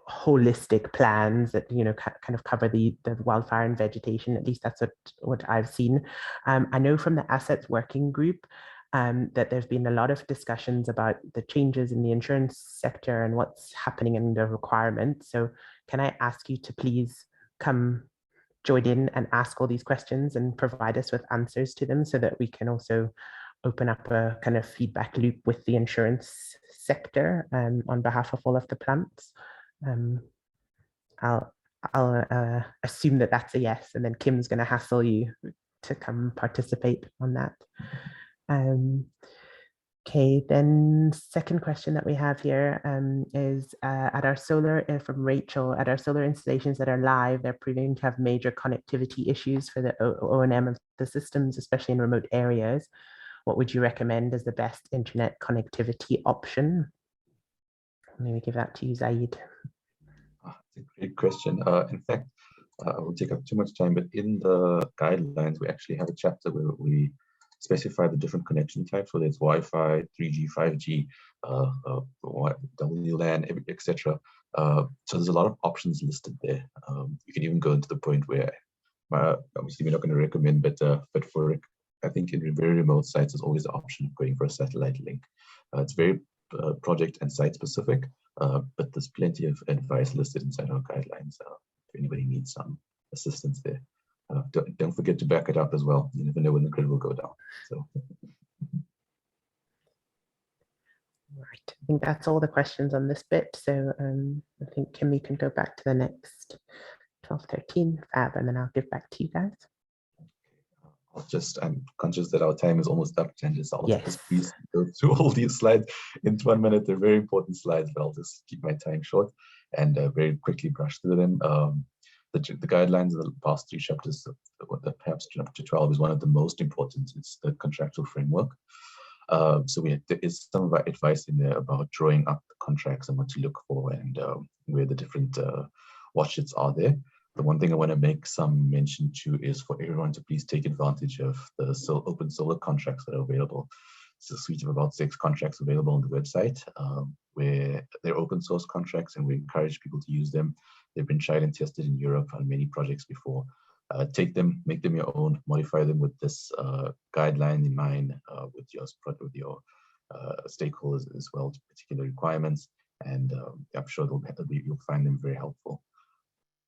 holistic plans that kind of cover the wildfire and vegetation. At least that's what I've seen. I know from the assets working group that there's been a lot of discussions about the changes in the insurance sector and what's happening in the requirements. So can I ask you to please come join in and ask all these questions and provide us with answers to them, so that we can also open up a kind of feedback loop with the insurance sector on behalf of all of the plants. I'll assume that that's a yes, and then Kim's going to hassle you to come participate on that. Okay, then second question that we have here is at our solar, from Rachel, at our solar installations that are live, they're proving to have major connectivity issues for the O&M of the systems, especially in remote areas. What would you recommend as the best internet connectivity option? Maybe give that to you, Zaid. That's a great question. In fact, I won't take up too much time, but in the guidelines, we actually have a chapter where we specify the different connection types, whether it's Wi-Fi, 3G, 5G, WLAN, etc. So there's a lot of options listed there. You can even go into the point where, obviously we're not going to recommend, but for, I think in very remote sites, there's always the option of going for a satellite link. It's very project and site specific, but there's plenty of advice listed inside our guidelines if anybody needs some assistance there. Don't forget to back it up as well. You never know when the grid will go down. So, right, I think that's all the questions on this bit. So I think Kimmy can go back to the next 12, 13, Fab, and then I'll give back to you guys. I'm conscious that our time is almost up, and I'll Yes. just please go through all these slides in 1 minute. They're very important slides, but I'll just keep my time short and very quickly brush through them. The guidelines of the past 3 chapters, perhaps chapter 12 is one of the most important. It's the contractual framework. So there is some of our advice in there about drawing up the contracts and what to look for and where the different watchits are there. The one thing I want to make some mention to is for everyone to please take advantage of the open solar contracts that are available. It's a suite of about 6 contracts available on the website where they're open source contracts, and we encourage people to use them. They've been tried and tested in Europe on many projects before. Take them, make them your own, modify them with this guideline in mind, with your stakeholders as well, to particular requirements, and I'm sure you'll find them very helpful.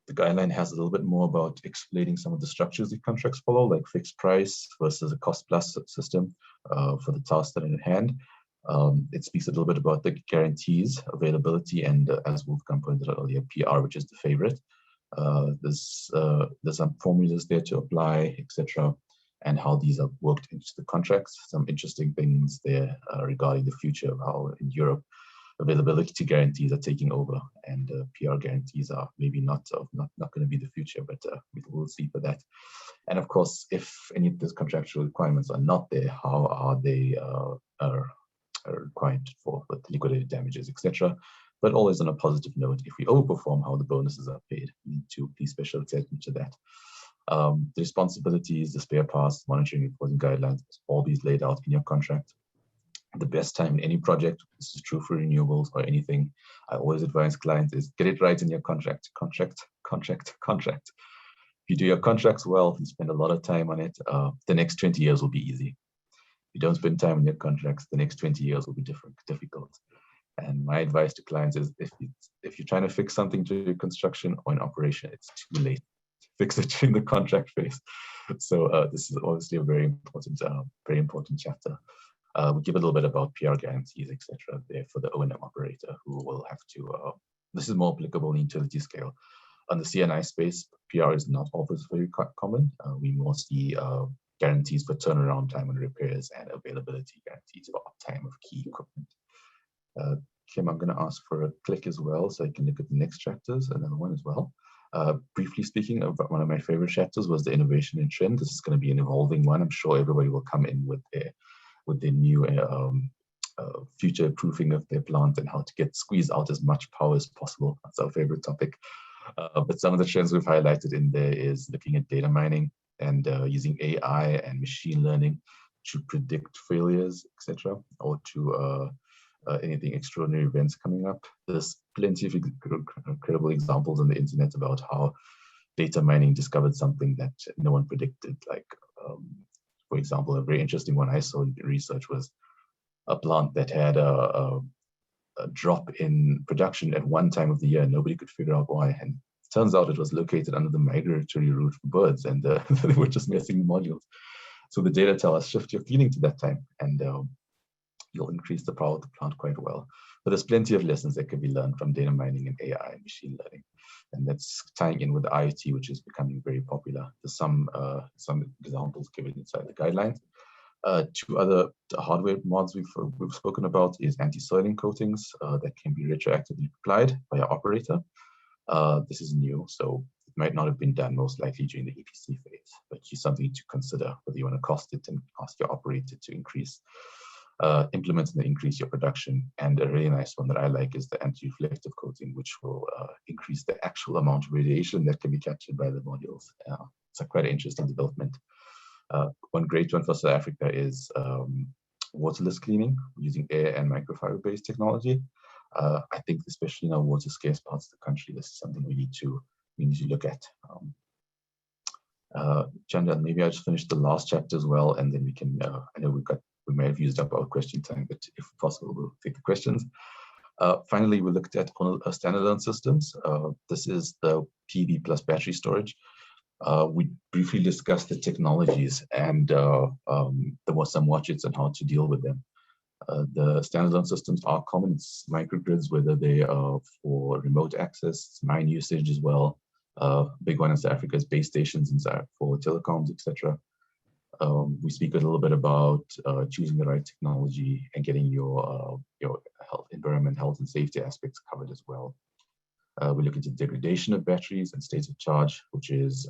The guideline has a little bit more about explaining some of the structures the contracts follow, like fixed price versus a cost plus system for the task that are at hand. It speaks a little bit about the guarantees, availability, and as Wolfgang pointed out earlier, PR, which is the favorite. There's some formulas there to apply, etc., and how these are worked into the contracts. Some interesting things there regarding the future of how in Europe availability guarantees are taking over, and PR guarantees are maybe not going to be the future, but we'll see for that. And of course, if any of those contractual requirements are not there, how are they are required for liquidated damages, etc. But always on a positive note, if we overperform, how the bonuses are paid. We need to pay special attention to that. The responsibilities, the spare parts, monitoring, reporting guidelines, all these laid out in your contract. The best time in any project, this is true for renewables or anything, I always advise clients is get it right in your contract. If you do your contracts well, you spend a lot of time on it, the next 20 years will be easy. If you don't spend time on your contracts, the next 20 years will be difficult. And my advice to clients is if you're trying to fix something to construction or in operation, it's too late to fix it during the contract phase. So this is obviously a very important chapter. We give a little bit about PR guarantees, etc. there for the O&M operator who will have to, this is more applicable in utility scale. On the CNI space, PR is not always very common. We more see guarantees for turnaround time and repairs and availability guarantees for uptime of key equipment. Kim, I'm going to ask for a click as well so I can look at the next chapters, another one as well. Briefly speaking, one of my favorite chapters was the innovation and trend. This is going to be an evolving one. I'm sure everybody will come in with their new future proofing of their plant and how to squeeze out as much power as possible. That's our favorite topic. But some of the trends we've highlighted in there is looking at data mining and using AI and machine learning to predict failures, etc., or to anything extraordinary events coming up. There's plenty of incredible examples on the internet about how data mining discovered something that no one predicted. Like, for example, a very interesting one I saw in research was a plant that had a drop in production at one time of the year. Nobody could figure out why. And it turns out it was located under the migratory route for birds, and they were just missing the modules. So the data tell us shift your feeding to that time, and you'll increase the power of the plant quite well. But there's plenty of lessons that can be learned from data mining and AI and machine learning. And that's tying in with the IoT, which is becoming very popular. There's some examples given inside the guidelines. Two other hardware mods we've spoken about is anti-soiling coatings that can be retroactively applied by our operator. This is new, so it might not have been done most likely during the EPC phase, but it's something to consider whether you want to cost it and ask your operator to increase, implement and increase your production. And a really nice one that I like is the anti-reflective coating, which will increase the actual amount of radiation that can be captured by the modules. It's a quite interesting development. One great one for South Africa is waterless cleaning using air and microfiber-based technology. I think especially in our water scarce parts of the country, this is something we need to look at. Chanda, maybe I'll just finish the last chapter as well, and then we can, I know we may have used up our question time, but if possible, we'll take the questions. Finally, we looked at standalone systems. This is the PV plus battery storage. We briefly discussed the technologies, and there was some watches on how to deal with them. The standalone systems are common. It's microgrids, whether they are for remote access, mine usage as well. Big one in South Africa is base stations inside for telecoms, etc. We speak a little bit about choosing the right technology and getting your health, environment, health, and safety aspects covered as well. We look into degradation of batteries and states of charge, which is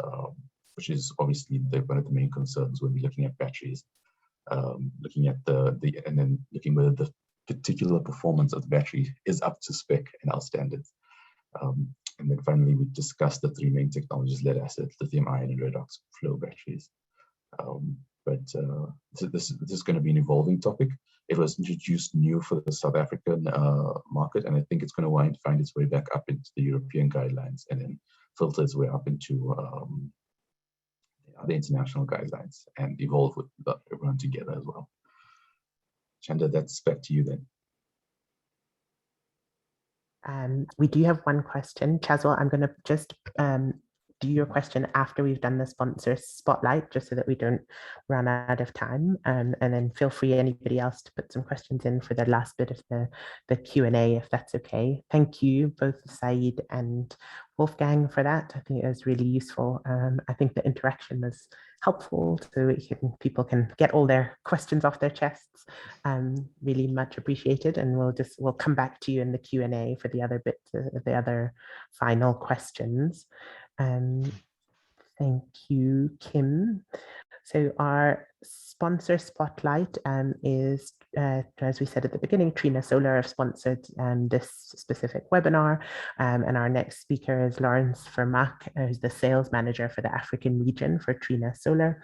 obviously one of the main concerns when we're looking at batteries. Looking at and then looking whether the particular performance of the battery is up to spec and our standards. And then finally, we discussed the three main technologies: lead acid, lithium ion, and redox flow batteries. This is going to be an evolving topic. It was introduced new for the South African market, and I think it's going to find its way back up into the European guidelines and then filter its way up into the international guidelines and evolve with everyone together as well. Chanda, that's back to you then. We do have one question. Chazwell, I'm going to just do your question after we've done the sponsor spotlight, just so that we don't run out of time. And then feel free, anybody else, to put some questions in for the last bit of the Q&A, if that's okay. Thank you, both Saeed and Wolfgang, for that. I think it was really useful. I think the interaction was helpful, so people can get all their questions off their chests. Really much appreciated, and we'll come back to you in the Q&A for the other bits, the other final questions. Thank you, Kim. So our sponsor spotlight is, as we said at the beginning, Trina Solar have sponsored this specific webinar. And our next speaker is Lawrence Vermaak, who's the sales manager for the African region for Trina Solar.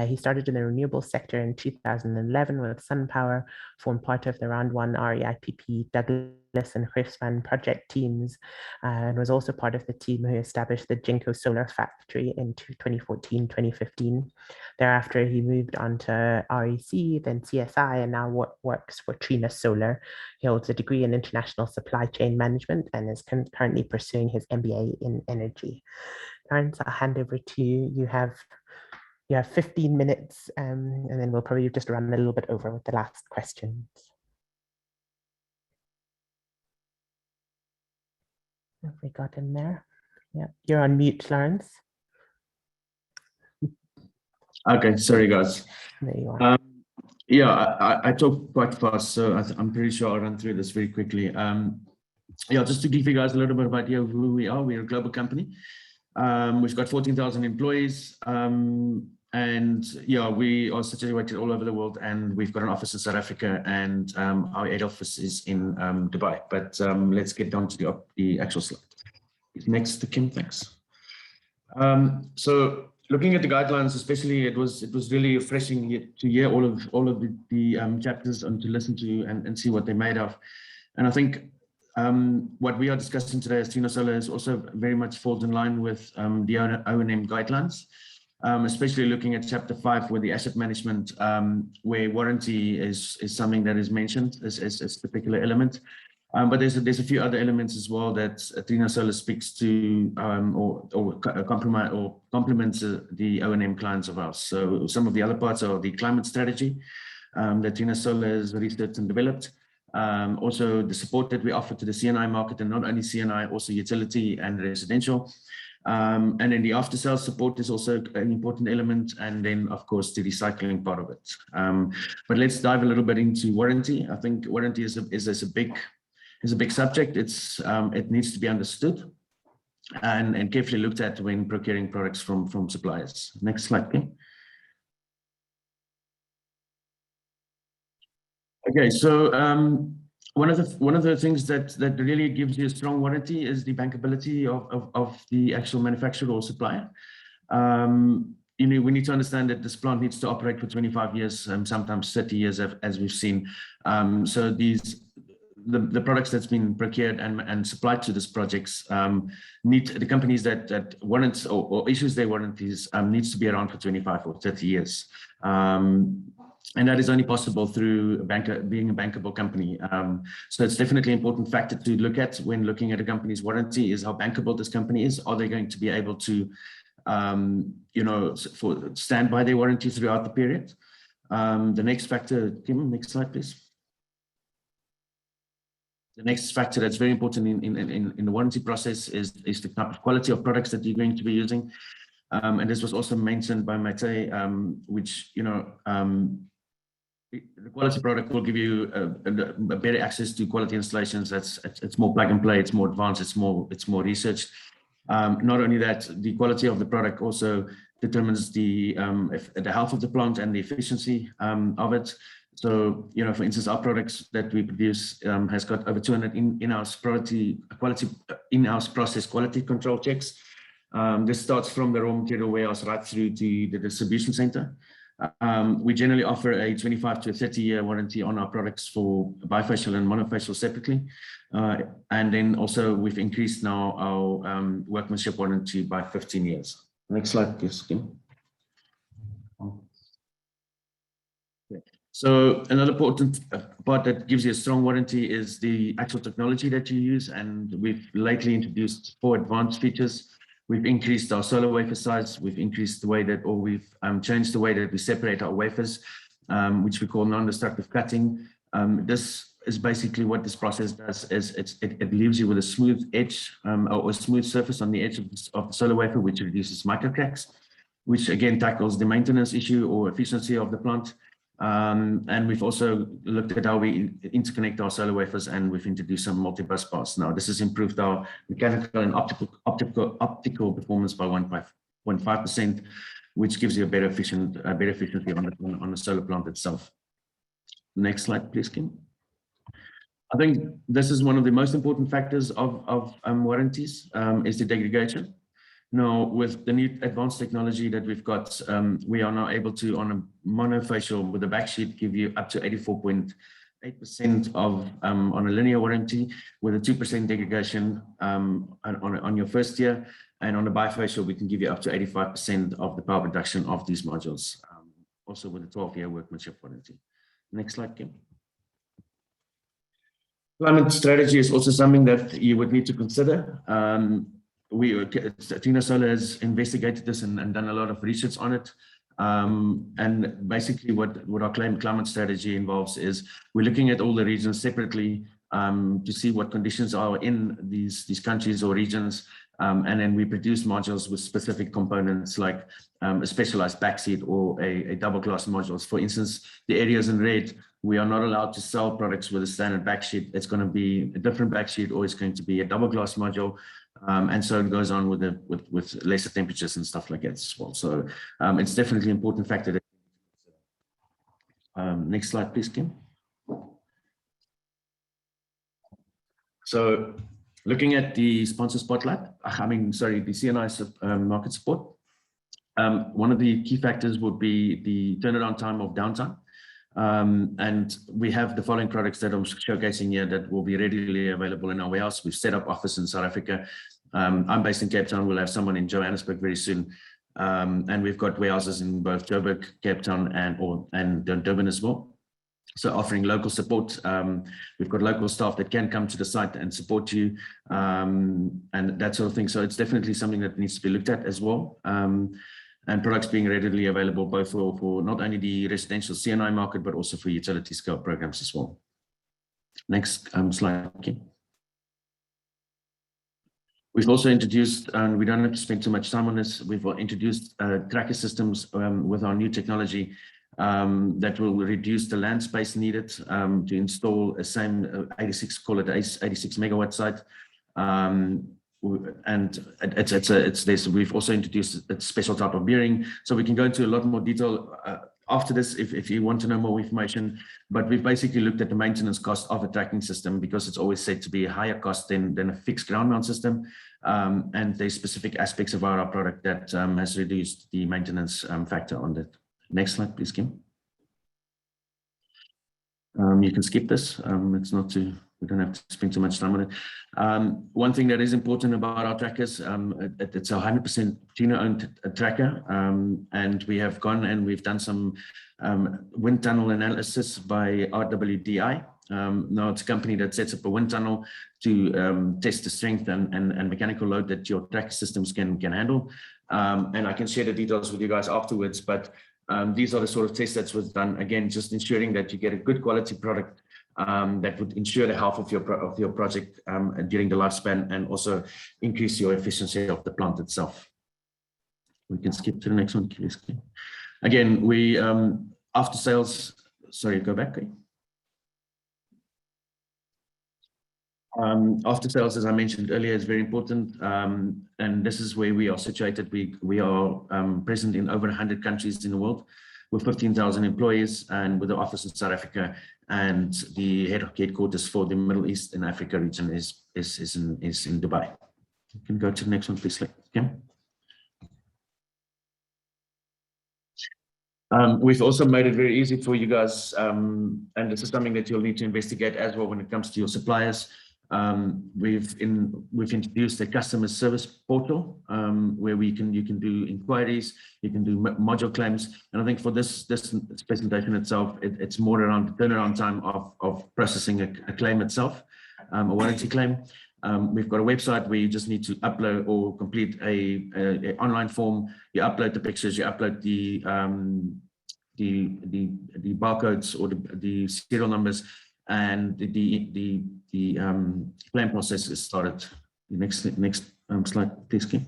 He started in the renewable sector in 2011 with SunPower, formed part of the Round 1 REIPP Douglas and Griffspan project teams, and was also part of the team who established the Jinko Solar Factory in 2014-2015. Thereafter, he moved on to REC, then CSI, and now works for Trina Solar. He holds a degree in international supply chain management and is currently pursuing his MBA in energy. Lawrence, I'll hand over to you. You have 15 minutes, and then we'll probably just run a little bit over with the last questions. Have we got in there? Yeah, you're on mute, Lawrence. Okay, sorry guys. There you are. Yeah, I talk quite fast, so I'm pretty sure I'll run through this very quickly. Yeah, just to give you guys a little bit of idea of who we are. We're a global company. We've got 14,000 employees, and yeah, we are situated all over the world, and we've got an office in South Africa, and our head office is in Dubai. But let's get down to the actual slide. Next, Kim, thanks. So looking at the guidelines, especially, it was really refreshing to hear all of the chapters and to listen to and see what they're made of. And I think what we are discussing today as Trina Solar is also very much falls in line with the O&M guidelines, especially looking at chapter 5 with the asset management, where warranty is something that is mentioned as a particular element. But there's a few other elements as well that Trina Solar speaks to or complements the O&M clients of ours. So some of the other parts are the climate strategy that Trina Solar has researched and developed. Also the support that we offer to the CNI market, and not only CNI, also utility and residential. And then the after-sales support is also an important element, and then of course the recycling part of it. But let's dive a little bit into warranty. I think warranty is a big subject. It needs to be understood and carefully looked at when procuring products from suppliers. Next slide, please. Okay, so one of the things that really gives you a strong warranty is the bankability of the actual manufacturer or supplier. We need to understand that this plant needs to operate for 25 years, sometimes 30 years, as we've seen. So the products that's been procured and supplied to these projects need the companies that warrants or issues their warranties needs to be around for 25 or 30 years. And that is only possible through being a bankable company. So it's definitely an important factor to look at when looking at a company's warranty is how bankable this company is. Are they going to be able to, stand by their warranty throughout the period? The next factor, Kim, next slide, please. The next factor that's very important in the warranty process is the type of quality of products that you're going to be using. And this was also mentioned by Mate, which, the quality product will give you a better access to quality installations. It's more plug and play, it's more advanced, it's more researched. Not only that, the quality of the product also determines the health of the plant and the efficiency of it. So, for instance, our products that we produce has got over 200 in-house in-house process quality control checks. This starts from the raw material warehouse right through to the distribution center. We generally offer a 25 to 30-year warranty on our products for bifacial and monofacial separately. And then also we've increased now our workmanship warranty by 15 years. Next slide, please, Kim. So another important part that gives you a strong warranty is the actual technology that you use. And we've lately introduced 4 advanced features. We've increased our solar wafer size. We've increased the way that, or we've changed the way that we separate our wafers, which we call non-destructive cutting. This is basically what this process does is it leaves you with a smooth edge or a smooth surface on the edge of the solar wafer, which reduces microcracks, which again tackles the maintenance issue or efficiency of the plant. And we've also looked at how we interconnect our solar wafers, and we've introduced some multi-bus parts. Now, this has improved our mechanical and optical performance by 1.5%, which gives you a better efficiency on the solar plant itself. Next slide, please, Kim. I think this is one of the most important factors of warranties is the degradation. Now, with the new advanced technology that we've got, we are now able to, on a monofacial with a backsheet, give you up to 84.8% of on a linear warranty with a 2% degradation on your first year. And on a bifacial, we can give you up to 85% of the power reduction of these modules, also with a 12-year workmanship warranty. Next slide, Kim. Climate strategy is also something that you would need to consider. Tina Solar has investigated this and done a lot of research on it. And basically what our climate strategy involves is we're looking at all the regions separately to see what conditions are in these countries or regions. And then we produce modules with specific components like a specialized backseat or a double glass modules. For instance, the areas in red, we are not allowed to sell products with a standard backsheet. It's going to be a different backsheet, or it's going to be a double glass module. And so it goes on with lesser temperatures and stuff like that as well. So it's definitely an important factor. Next slide, please, Kim. So looking at the sponsor spotlight, the CNI market support. One of the key factors would be the turnaround time of downtime. And we have the following products that I'm showcasing here that will be readily available in our warehouse. We've set up office in South Africa. I'm based in Cape Town. We'll have someone in Johannesburg very soon. And we've got warehouses in both Joburg, Cape Town, and Durban as well. So offering local support. We've got local staff that can come to the site and support you and that sort of thing. So it's definitely something that needs to be looked at as well. And products being readily available both for not only the residential CNI market, but also for utility scale programs as well. Next slide. Okay. We've also introduced, and we don't have to spend too much time on this, we've introduced tracker systems with our new technology that will reduce the land space needed to install a same 86, call it 86 megawatt site. And we've also introduced a special type of bearing, so we can go into a lot more detail after this if you want to know more information. But we've basically looked at the maintenance cost of a tracking system, because it's always said to be a higher cost than a fixed ground mount system. And there's specific aspects of our product that has reduced the maintenance factor on that. Next slide, please, Kim. You can skip this. It's not too, we don't have to spend too much time on it. One thing that is important about our trackers, it's a 100% Gina-owned tracker, and we have gone and we've done some wind tunnel analysis by RWDI. Now it's a company that sets up a wind tunnel to test the strength and mechanical load that your tracker systems can handle. And I can share the details with you guys afterwards, but these are the sort of tests that was done, again, just ensuring that you get a good quality product that would ensure the health of your project during the lifespan, and also increase your efficiency of the plant itself. We can skip to the next one, please. Again, we after sales, sorry, go back. After sales, as I mentioned earlier, is very important, and this is where we are situated. We are present in over 100 countries in the world, with 15,000 employees, and with the office in South Africa, and the headquarters for the Middle East and Africa region is in Dubai. You can go to the next one, please. Kim. We've also made it very easy for you guys, and this is something that you'll need to investigate as well when it comes to your suppliers. We've introduced a customer service portal where you can do inquiries, you can do module claims, and I think for this presentation itself, it's more around the turnaround time of processing a claim itself, a warranty claim. We've got a website where you just need to upload or complete a online form. You upload the pictures, you upload the barcodes or the serial numbers, and the claim process is started. Next slide, please, Kim.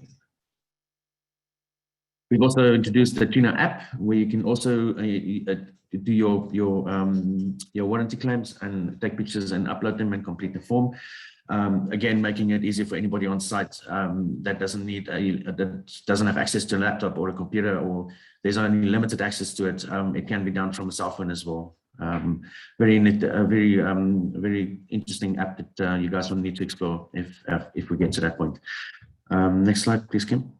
We've also introduced the Gina app, where you can also do your warranty claims and take pictures and upload them and complete the form. Again, making it easier for anybody on site that doesn't have access to a laptop or a computer, or there's only limited access to it. It can be done from a cell phone as well. Very interesting app that you guys will need to explore if we get to that point. Next slide, please, Kim.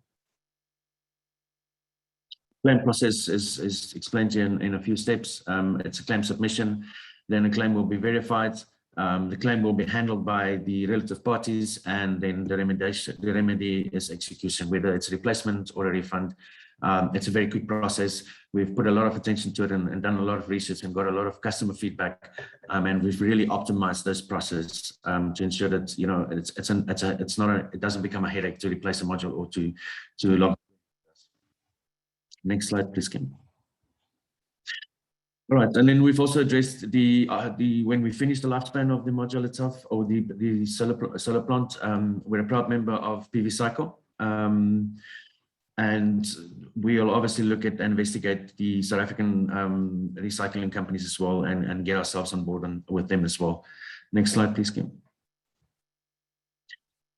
Claim process is explained here in a few steps. It's a claim submission, then a claim will be verified. The claim will be handled by the relative parties, and then the remedy is execution, whether it's a replacement or a refund. It's a very quick process. We've put a lot of attention to it and done a lot of research and got a lot of customer feedback, and we've really optimized this process to ensure that it doesn't become a headache to replace a module or to log. Next slide, please, Kim. All right, and then we've also addressed when we finish the lifespan of the module itself, or the solar plant. We're a proud member of PV Cycle, and we'll obviously look at and investigate the South African recycling companies as well, and get ourselves on board with them as well. Next slide, please, Kim.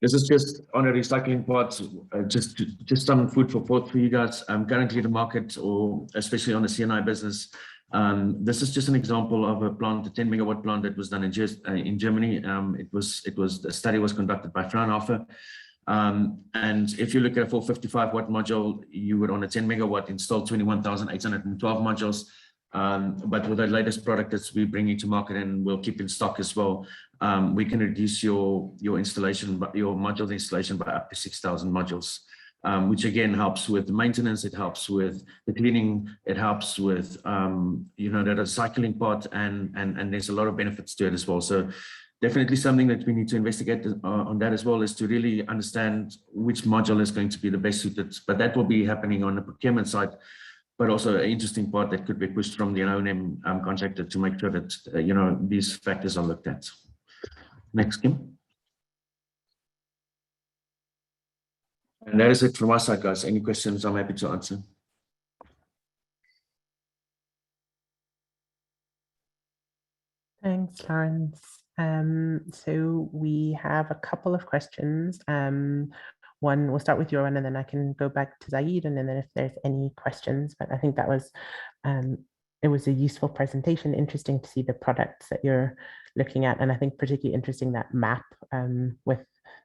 This is just on a recycling part, just some food for thought for you guys. Currently, the market, or especially on the CNI business, this is just an example of a plant, a 10 megawatt plant that was done in Germany. The study was conducted by Fraunhofer. And if you look at a 455 watt module, you would on a 10 megawatt install 21,812 modules. But with the latest product that we're bringing to market and we'll keep in stock as well, we can reduce your module installation by up to 6,000 modules. Which again helps with the maintenance, it helps with the cleaning, it helps with the recycling part, and there's a lot of benefits to it as well. So definitely something that we need to investigate on that as well, is to really understand which module is going to be the best suited. But that will be happening on the procurement side, but also an interesting part that could be pushed from the O&M contractor to make sure that these factors are looked at. Next, Kim. And that is it from my side, guys. Any questions, I'm happy to answer. Thanks, Lawrence. So we have a couple of questions. One, we'll start with your one, and then I can go back to Zaid, and then if there's any questions. But I think that was, it was a useful presentation, interesting to see the products that you're looking at, and I think particularly interesting that map with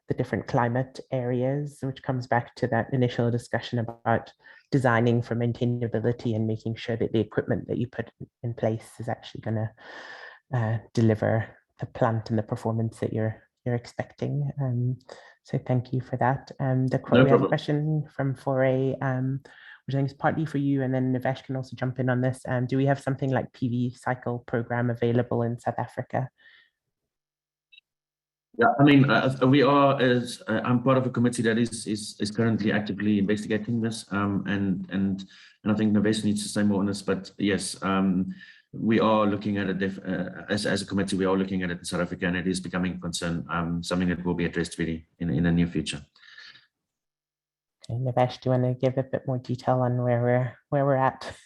the different climate areas, which comes back to that initial discussion about designing for maintainability and making sure that the equipment that you put in place is actually going to deliver the plant and the performance that you're expecting. So thank you for that. We have a question from Foray, which I think is partly for you, and then Nivesh can also jump in on this. Do we have something like PV cycle program available in South Africa? Yeah, I mean, we are, as I'm part of a committee that is currently actively investigating this, and I think Nivesh needs to say more on this. But yes, we are looking at it as a committee. We are looking at it in South Africa, and it is becoming a concern, something that will be addressed really in the near future. Okay, Nivesh, do you want to give a bit more detail on where we're at?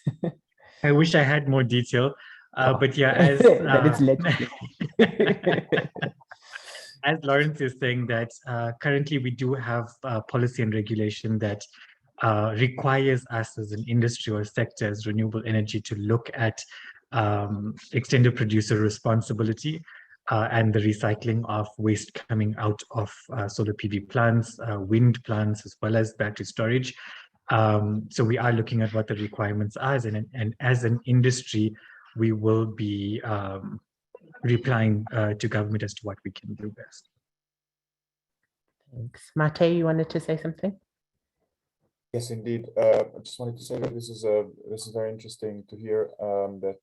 I wish I had more detail, but yeah, as but it's legible. As Lawrence is saying that currently we do have policy and regulation that requires us as an industry or sector as renewable energy to look at extended producer responsibility and the recycling of waste coming out of solar PV plants, wind plants, as well as battery storage. So we are looking at what the requirements are, and as an industry, we will be replying to government as to what we can do best. Thanks. Mate, you wanted to say something? Yes, indeed. I just wanted to say that this is very interesting to hear that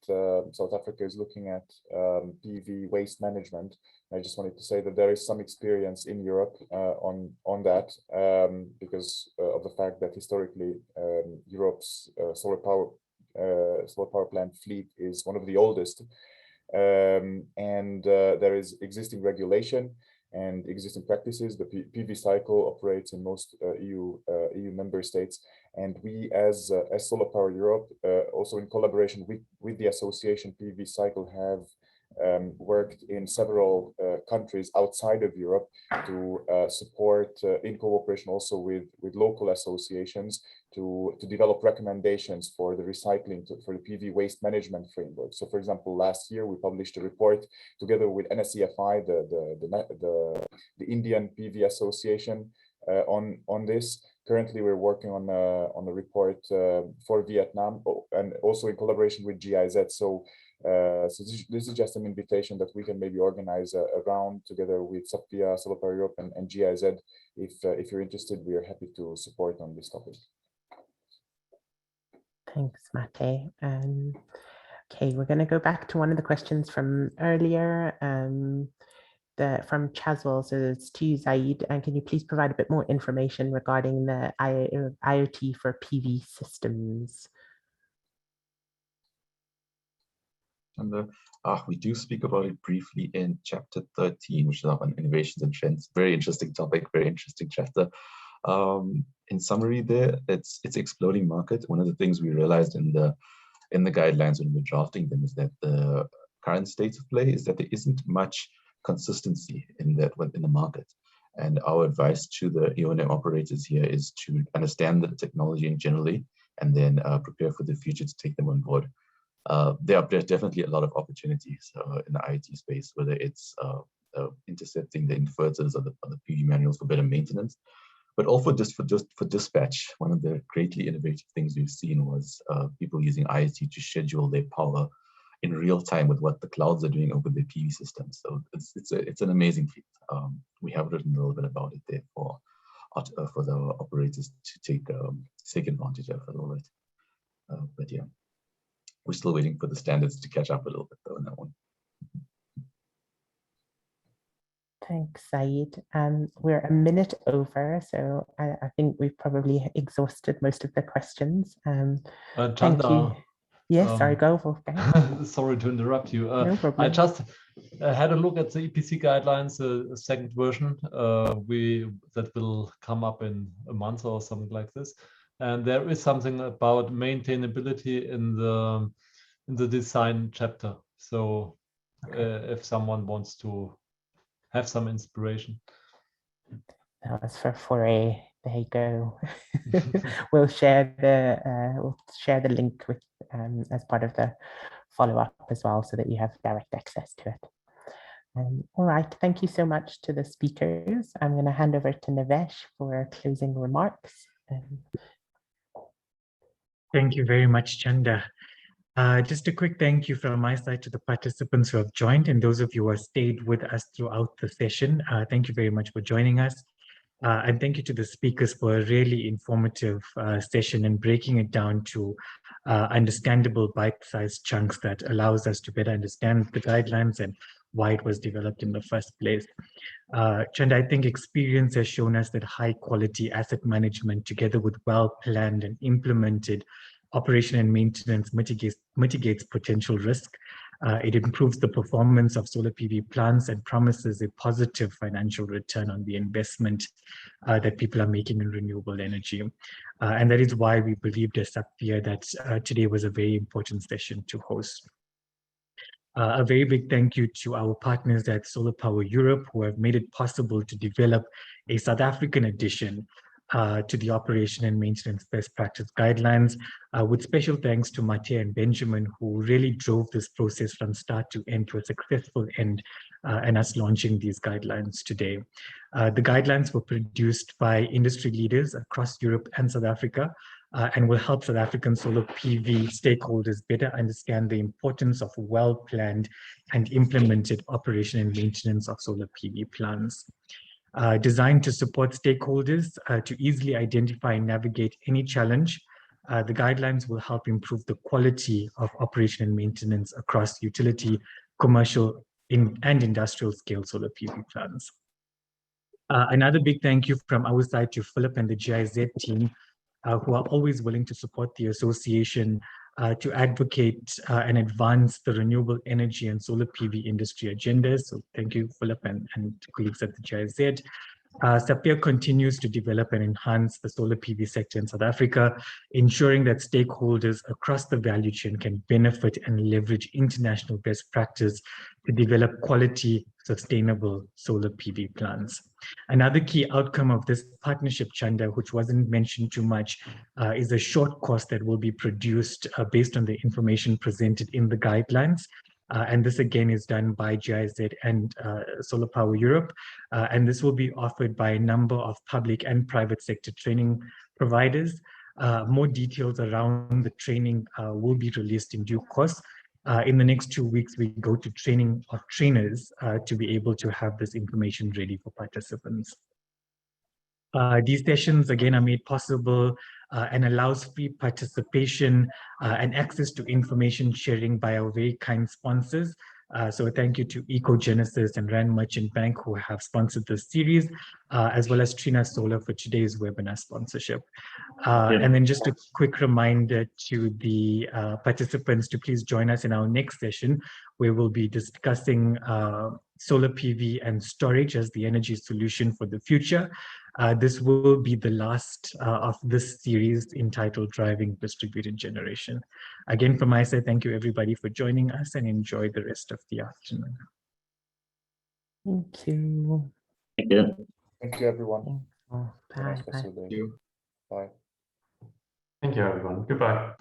South Africa is looking at PV waste management. I just wanted to say that there is some experience in Europe on that because of the fact that historically Europe's solar power plant fleet is one of the oldest, and there is existing regulation and existing practices. The PV cycle operates in most EU member states, and we as Solar Power Europe, also in collaboration with the association PV Cycle, have worked in several countries outside of Europe to support, in cooperation also with local associations, to develop recommendations for the recycling, for the PV waste management framework. So, for example, last year we published a report together with NSCFI, the Indian PV Association, on this. Currently, we're working on a report for Vietnam, and also in collaboration with GIZ. So this is just an invitation that we can maybe organize a round together with SAPIA, Solar Power Europe, and GIZ. If you're interested, we are happy to support on this topic. Thanks, Mate. Okay, we're going to go back to one of the questions from earlier, from Chaswell. So it's to you, Zaid. And can you please provide a bit more information regarding the IoT for PV systems? And we do speak about it briefly in chapter 13, which is on innovations and trends. Very interesting topic, very interesting chapter. In summary, there it's exploding market. One of the things we realized in the guidelines when we're drafting them is that the current state of play is that there isn't much consistency in the market. And our advice to the EONM operators here is to understand the technology generally, and then prepare for the future to take them on board. There's definitely a lot of opportunities in the IoT space, whether it's intercepting the inverters or the PV manuals for better maintenance, but also just for dispatch. One of the greatly innovative things we've seen was people using IoT to schedule their power in real time with what the clouds are doing over their PV systems. So it's an amazing feat. We have written a little bit about it there for the operators to take advantage of a little bit. But yeah, we're still waiting for the standards to catch up a little bit though on that one. Thanks, Zaid. We're a minute over, so I think we've probably exhausted most of the questions. Thank you. Yes, sorry, go Wolfgang. Sorry to interrupt you. No problem. I just had a look at the EPC guidelines, the second version. That will come up in a month or something like this. And there is something about maintainability in the design chapter. So if someone wants to have some inspiration. That's for a there you go. we'll share the link with as part of the follow-up as well, so that you have direct access to it. All right, thank you so much to the speakers. I'm going to hand over to Navesh for closing remarks. Thank you very much, Chanda. Just a quick thank you from my side to the participants who have joined, and those of you who have stayed with us throughout the session. Thank you very much for joining us. And thank you to the speakers for a really informative session and breaking it down to understandable bite-sized chunks that allows us to better understand the guidelines and why it was developed in the first place. Chanda, I think experience has shown us that high-quality asset management, together with well-planned and implemented operation and maintenance, mitigates potential risk. It improves the performance of solar PV plants and promises a positive financial return on the investment that people are making in renewable energy. And that is why we believed as Sapphire that today was a very important session to host. A very big thank you to our partners at Solar Power Europe, who have made it possible to develop a South African edition to the operation and maintenance best practice guidelines, with special thanks to Mattia and Benjamin, who really drove this process from start to end to a successful end, and us launching these guidelines today. The guidelines were produced by industry leaders across Europe and South Africa, and will help South African solar PV stakeholders better understand the importance of well-planned and implemented operation and maintenance of solar PV plants. Designed to support stakeholders to easily identify and navigate any challenge, the guidelines will help improve the quality of operation and maintenance across utility, commercial, and industrial scale solar PV plants. Another big thank you from our side to Philip and the GIZ team, who are always willing to support the association to advocate and advance the renewable energy and solar PV industry agendas. So thank you, Philip and colleagues at the GIZ. Sapphire continues to develop and enhance the solar PV sector in South Africa, ensuring that stakeholders across the value chain can benefit and leverage international best practice to develop quality, sustainable solar PV plants. Another key outcome of this partnership, Chanda, which wasn't mentioned too much, is a short course that will be produced based on the information presented in the guidelines. And this again is done by GIZ and Solar Power Europe. And this will be offered by a number of public and private sector training providers. More details around the training will be released in due course. In the next 2 weeks, we go to training of trainers to be able to have this information ready for participants. These sessions, again, are made possible and allows free participation and access to information sharing by our very kind sponsors. So thank you to EcoGenesis and Rand Merchant Bank, who have sponsored this series, as well as Trina Solar for today's webinar sponsorship. And then just a quick reminder to the participants to please join us in our next session, where we'll be discussing solar PV and storage as the energy solution for the future. This will be the last of this series entitled Driving Distributed Generation. Again, from my side, thank you everybody for joining us, and enjoy the rest of the afternoon. Thank you. Thank you. Thank you, everyone. Oh, bye. Bye. Thank you. Bye. Thank you, everyone. Goodbye.